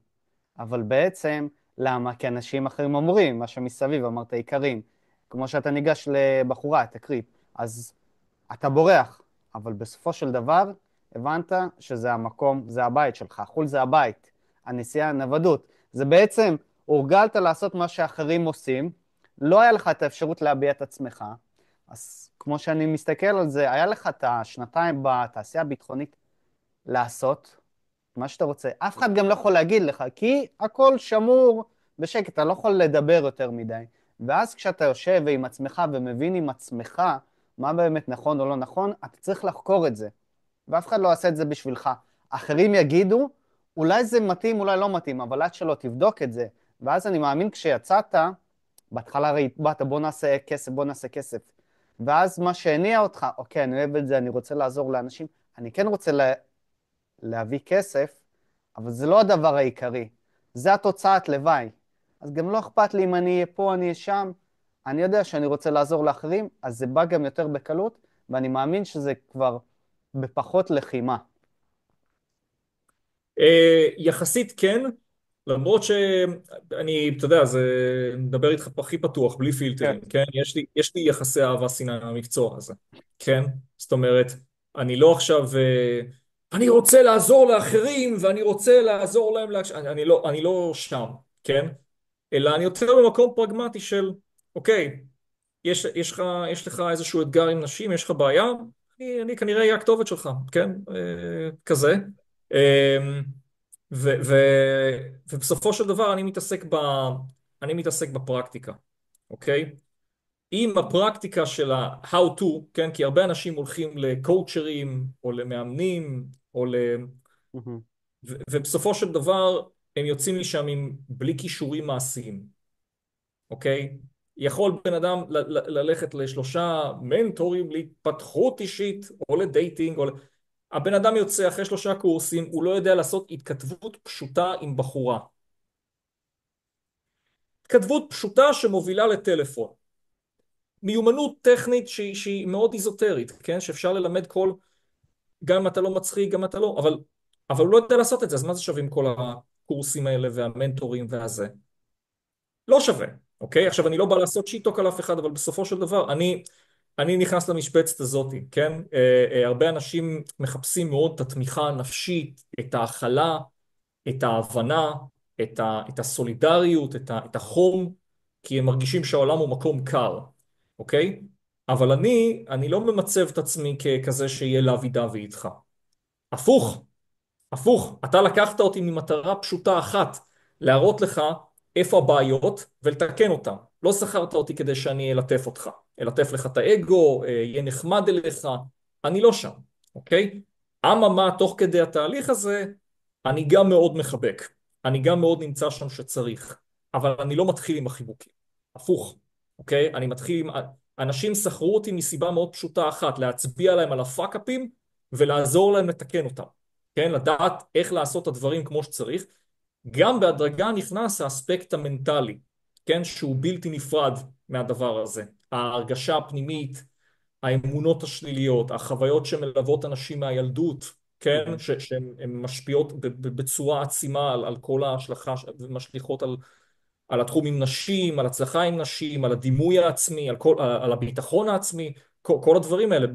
אבל בעצם, למה? כי אנשים אחרים אומרים, מה שמסביב, אמרת עיקרים, כמו שאתה ניגש לבחורה, את הקריפ, אז אתה בורח, אבל בסופו של דבר הבנת שזה המקום, זה הבית שלך, חו"ל זה הבית, הנסיעה, הנוודות. זה בעצם, הורגלת לעשות מה שאחרים עושים, לא היה לך את האפשרות להביע את עצמך, אז כמו שאני מסתכל על זה, היה לך את השנתיים בתעשייה הביטחונית לעשות מה שאתה רוצה. אף אחד גם לא יכול להגיד לך, כי הכל שמור בשקט, אתה לא יכול לדבר יותר מדי. ואז כשאתה יושב עם עצמך ומבין עם עצמך מה באמת נכון או לא נכון, אתה צריך לחקור את זה. ואף אחד לא יעשה את זה בשבילך. אחרים יגידו, אולי זה מתאים, אולי לא מתאים, אבל עד שלא תבדוק את זה. ואז אני מאמין כשיצאת, בהתחלה הרי באת, בוא נעשה כסף, בוא נעשה כסף. ואז מה שהניע אותך, אוקיי, אני אוהב את זה, אני רוצה לעזור לאנשים, אני כן רוצה להביא כסף, אבל זה לא הדבר העיקרי. זה התוצאת לוואי. אז גם לא אכפת לי אם אני אהיה פה, אני אהיה שם. אני יודע שאני רוצה לעזור לאחרים, אז זה בא גם יותר בקלות, ואני מאמין שזה כבר בפחות לחימה. יחסית כן, למרות שאני, אתה יודע, מדבר איתך פה הכי פתוח, בלי כן. פילטרים, כן? יש לי יחסי אהבה שנאה עם המקצוע הזה, כן? זאת אומרת, אני לא עכשיו, אני רוצה לעזור לאחרים, ואני רוצה לעזור להם, אני לא שם, כן? אלא אני יותר במקום פרגמטי של, אוקיי, יש לך איזשהו אתגר עם נשים, יש לך בעיה, אני כנראה אהיה הכתובת שלך, כן? כזה. אה, ובסופו של דבר אני מתעסק בפרקטיקה, אוקיי? אם הפרקטיקה של ה-how to, כן? כי הרבה אנשים הולכים לקואוצ'רים או למאמנים מהמם. ובסופו של דבר הם יוצאים משם בלי כישורים מעשיים, אוקיי? יכול בן אדם ללכת לשלושה מנטורים להתפתחות אישית או לדייטינג, הבן אדם יוצא אחרי 3 קורסים, הוא לא יודע לעשות התכתבות פשוטה עם בחורה. התכתבות פשוטה שמובילה לטלפון. מיומנות טכנית שהיא מאוד איזוטרית, כן? שאפשר ללמד גם אם אתה לא מצחיק, גם אם אתה לא, אבל הוא לא יודע לעשות את זה, אז מה זה שווים כל הקורסים האלה והמנטורים והזה? לא שווה, אוקיי? עכשיו אני לא בא לעשות שיטוק על אף אחד, אבל בסופו של דבר אני נכנס למשבצת הזאת, כן? הרבה אנשים מחפשים מאוד את התמיכה הנפשית, את ההכלה, את ההבנה, את הסולידריות, את החום, כי הם מרגישים שהעולם הוא מקום קר, אוקיי? אבל אני לא ממצב את עצמי ככזה שיהיה לאבי דווי איתך. הפוך, הפוך, אתה לקחת אותי ממטרה פשוטה אחת, להראות לך איפה הבעיות ולתקן אותן. לא שכרת אותי כדי שאני אלטף אותך, אלטף לך את האגו, יהיה נחמד אליך, אני לא שם, אוקיי? אממה, תוך כדי התהליך הזה, אני גם מאוד מחבק, אני גם מאוד נמצא שם שצריך, אבל אני לא מתחיל עם החיבוקים, הפוך, אוקיי? אני מתחיל עם... אנשים שכרו אותי מסיבה מאוד פשוטה אחת, להצביע להם על הפאק-אפים ולעזור להם לתקן אותם. כן, לדעת איך לעשות את הדברים כמו שצריך. גם בהדרגה נכנס האספקט המנטלי, כן, שהוא בלתי נפרד מהדבר הזה. ההרגשה הפנימית, האמונות השליליות, החוויות שמלוות אנשים מהילדות, כן, מהמם. שהן משפיעות בצורה עצימה על כל ההשלכה ומשליכות על התחום עם נשים, על הצלחה עם נשים, על הדימוי העצמי, על הביטחון העצמי, כל הדברים האלה,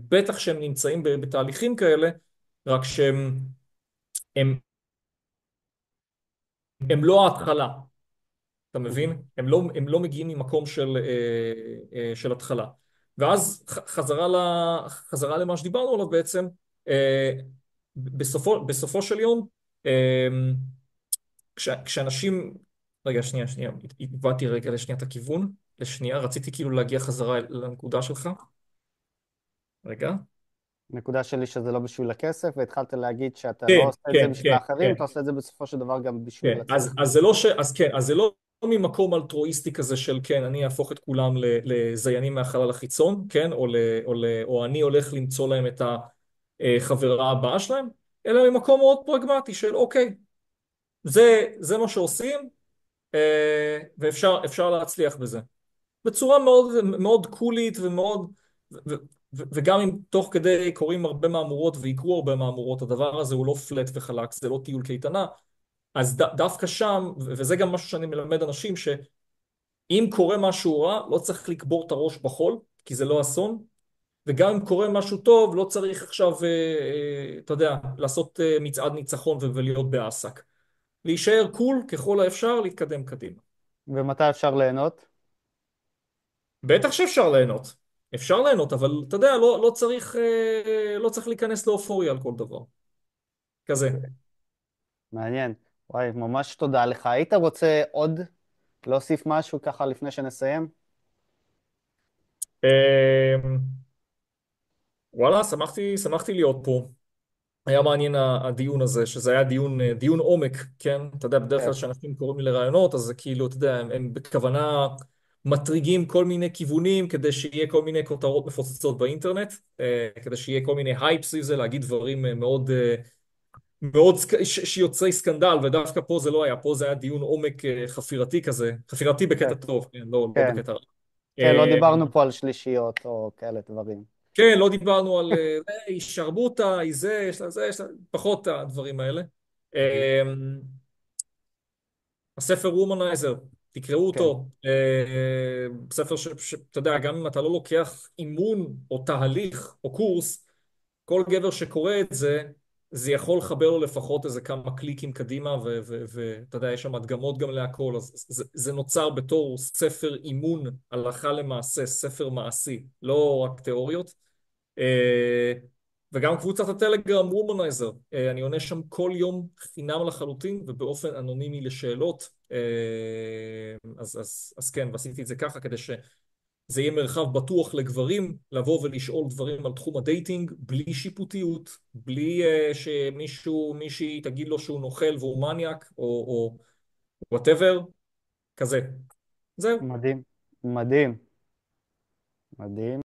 בטח שהם נמצאים בתהליכים כאלה, רק הם, הם לא ההתחלה, אתה מהמם. מבין? הם לא מגיעים ממקום של התחלה. ואז חזרה למה שדיברנו עליו בעצם, אה, בסופו של יום, אה, כשאנשים... רגע, שנייה, איבדתי רגע לשנייה את הכיוון, לשנייה, רציתי כאילו להגיע חזרה לנקודה שלך. רגע. הנקודה שלי שזה לא בשביל הכסף, והתחלת להגיד שאתה לא כן, עושה את זה כן, בשביל כן, האחרים, כן. אתה עושה את זה בסופו של דבר גם בשביל כן, עצמך. אז זה לא ממקום אלטרואיסטי כזה של כן, אני אהפוך את כולם לזיינים מהחלל החיצון, כן, או אני הולך למצוא להם את החברה הבאה שלהם, אלא ממקום מאוד פרגמטי של אוקיי, זה מה שעושים, ואפשר להצליח בזה. בצורה מאוד מאוד קולית ומאוד, ו- וגם אם תוך כדי קורים הרבה מהמורות ויקרו הרבה מהמורות, הדבר הזה הוא לא פלט וחלק, זה לא טיול קייטנה, אז דווקא שם, וזה גם משהו שאני מלמד אנשים, שאם קורה משהו רע, לא צריך לקבור את הראש בחול, כי זה לא אסון, וגם אם קורה משהו טוב, לא צריך עכשיו, אתה יודע, לעשות מצעד ניצחון ולהיות באסק. להישאר קול ככל האפשר, להתקדם קדימה. ומתי אפשר ליהנות? בטח שאפשר ליהנות. אפשר ליהנות, אבל אתה יודע, לא צריך להיכנס לאופוריה על כל דבר. כזה. אוקיי. מעניין. וואי, ממש תודה לך. היית רוצה עוד להוסיף משהו ככה לפני שנסיים? אמ, וואלה, שמחתי להיות פה. היה מעניין הדיון הזה, שזה היה דיון עומק, כן? אתה יודע, בדרך כן. כלל כשאנשים קוראים לי לרעיונות, אז זה כאילו, אתה יודע, הם בכוונה מטריגים כל מיני כיוונים כדי שיהיה כל מיני כותרות מפוצצות באינטרנט, כדי שיהיה כל מיני הייפ סביב זה, להגיד דברים מאוד, שיוצרי סקנדל, ודווקא פה זה לא היה, פה זה היה דיון עומק חפירתי כזה, חפירתי כן. בקטע טוב, כן, לא כן. בקטע רע. כן, לא אה, דיברנו פה על שלישיות או כאלה דברים. כן, לא דיברנו על היא שרמוטה, היא זה, יש לה, פחות הדברים האלה. מהמם. הספר וומנייזר, תקראו כן. אותו. ספר שאתה יודע, גם אם אתה לא לוקח אימון או תהליך או קורס, כל גבר שקורא את זה, זה יכול לחבר לו לפחות איזה כמה קליקים קדימה, ואתה יודע, יש שם הדגמות גם להכל, אז זה נוצר בתור ספר אימון הלכה למעשה, ספר מעשי, לא רק תיאוריות. אה, וגם קבוצת הטלגרם וומנייזר, אני עונה שם כל יום חינם לחלוטין ובאופן אנונימי לשאלות. אז כן, ועשיתי את זה ככה כדי שזה יהיה מרחב בטוח לגברים לבוא ולשאול דברים על תחום הדייטינג בלי שיפוטיות, בלי מישהי תגיד לו שהוא נוכל והוא מניאק או whatever, כזה. זהו. מדהים, מדהים, מדהים.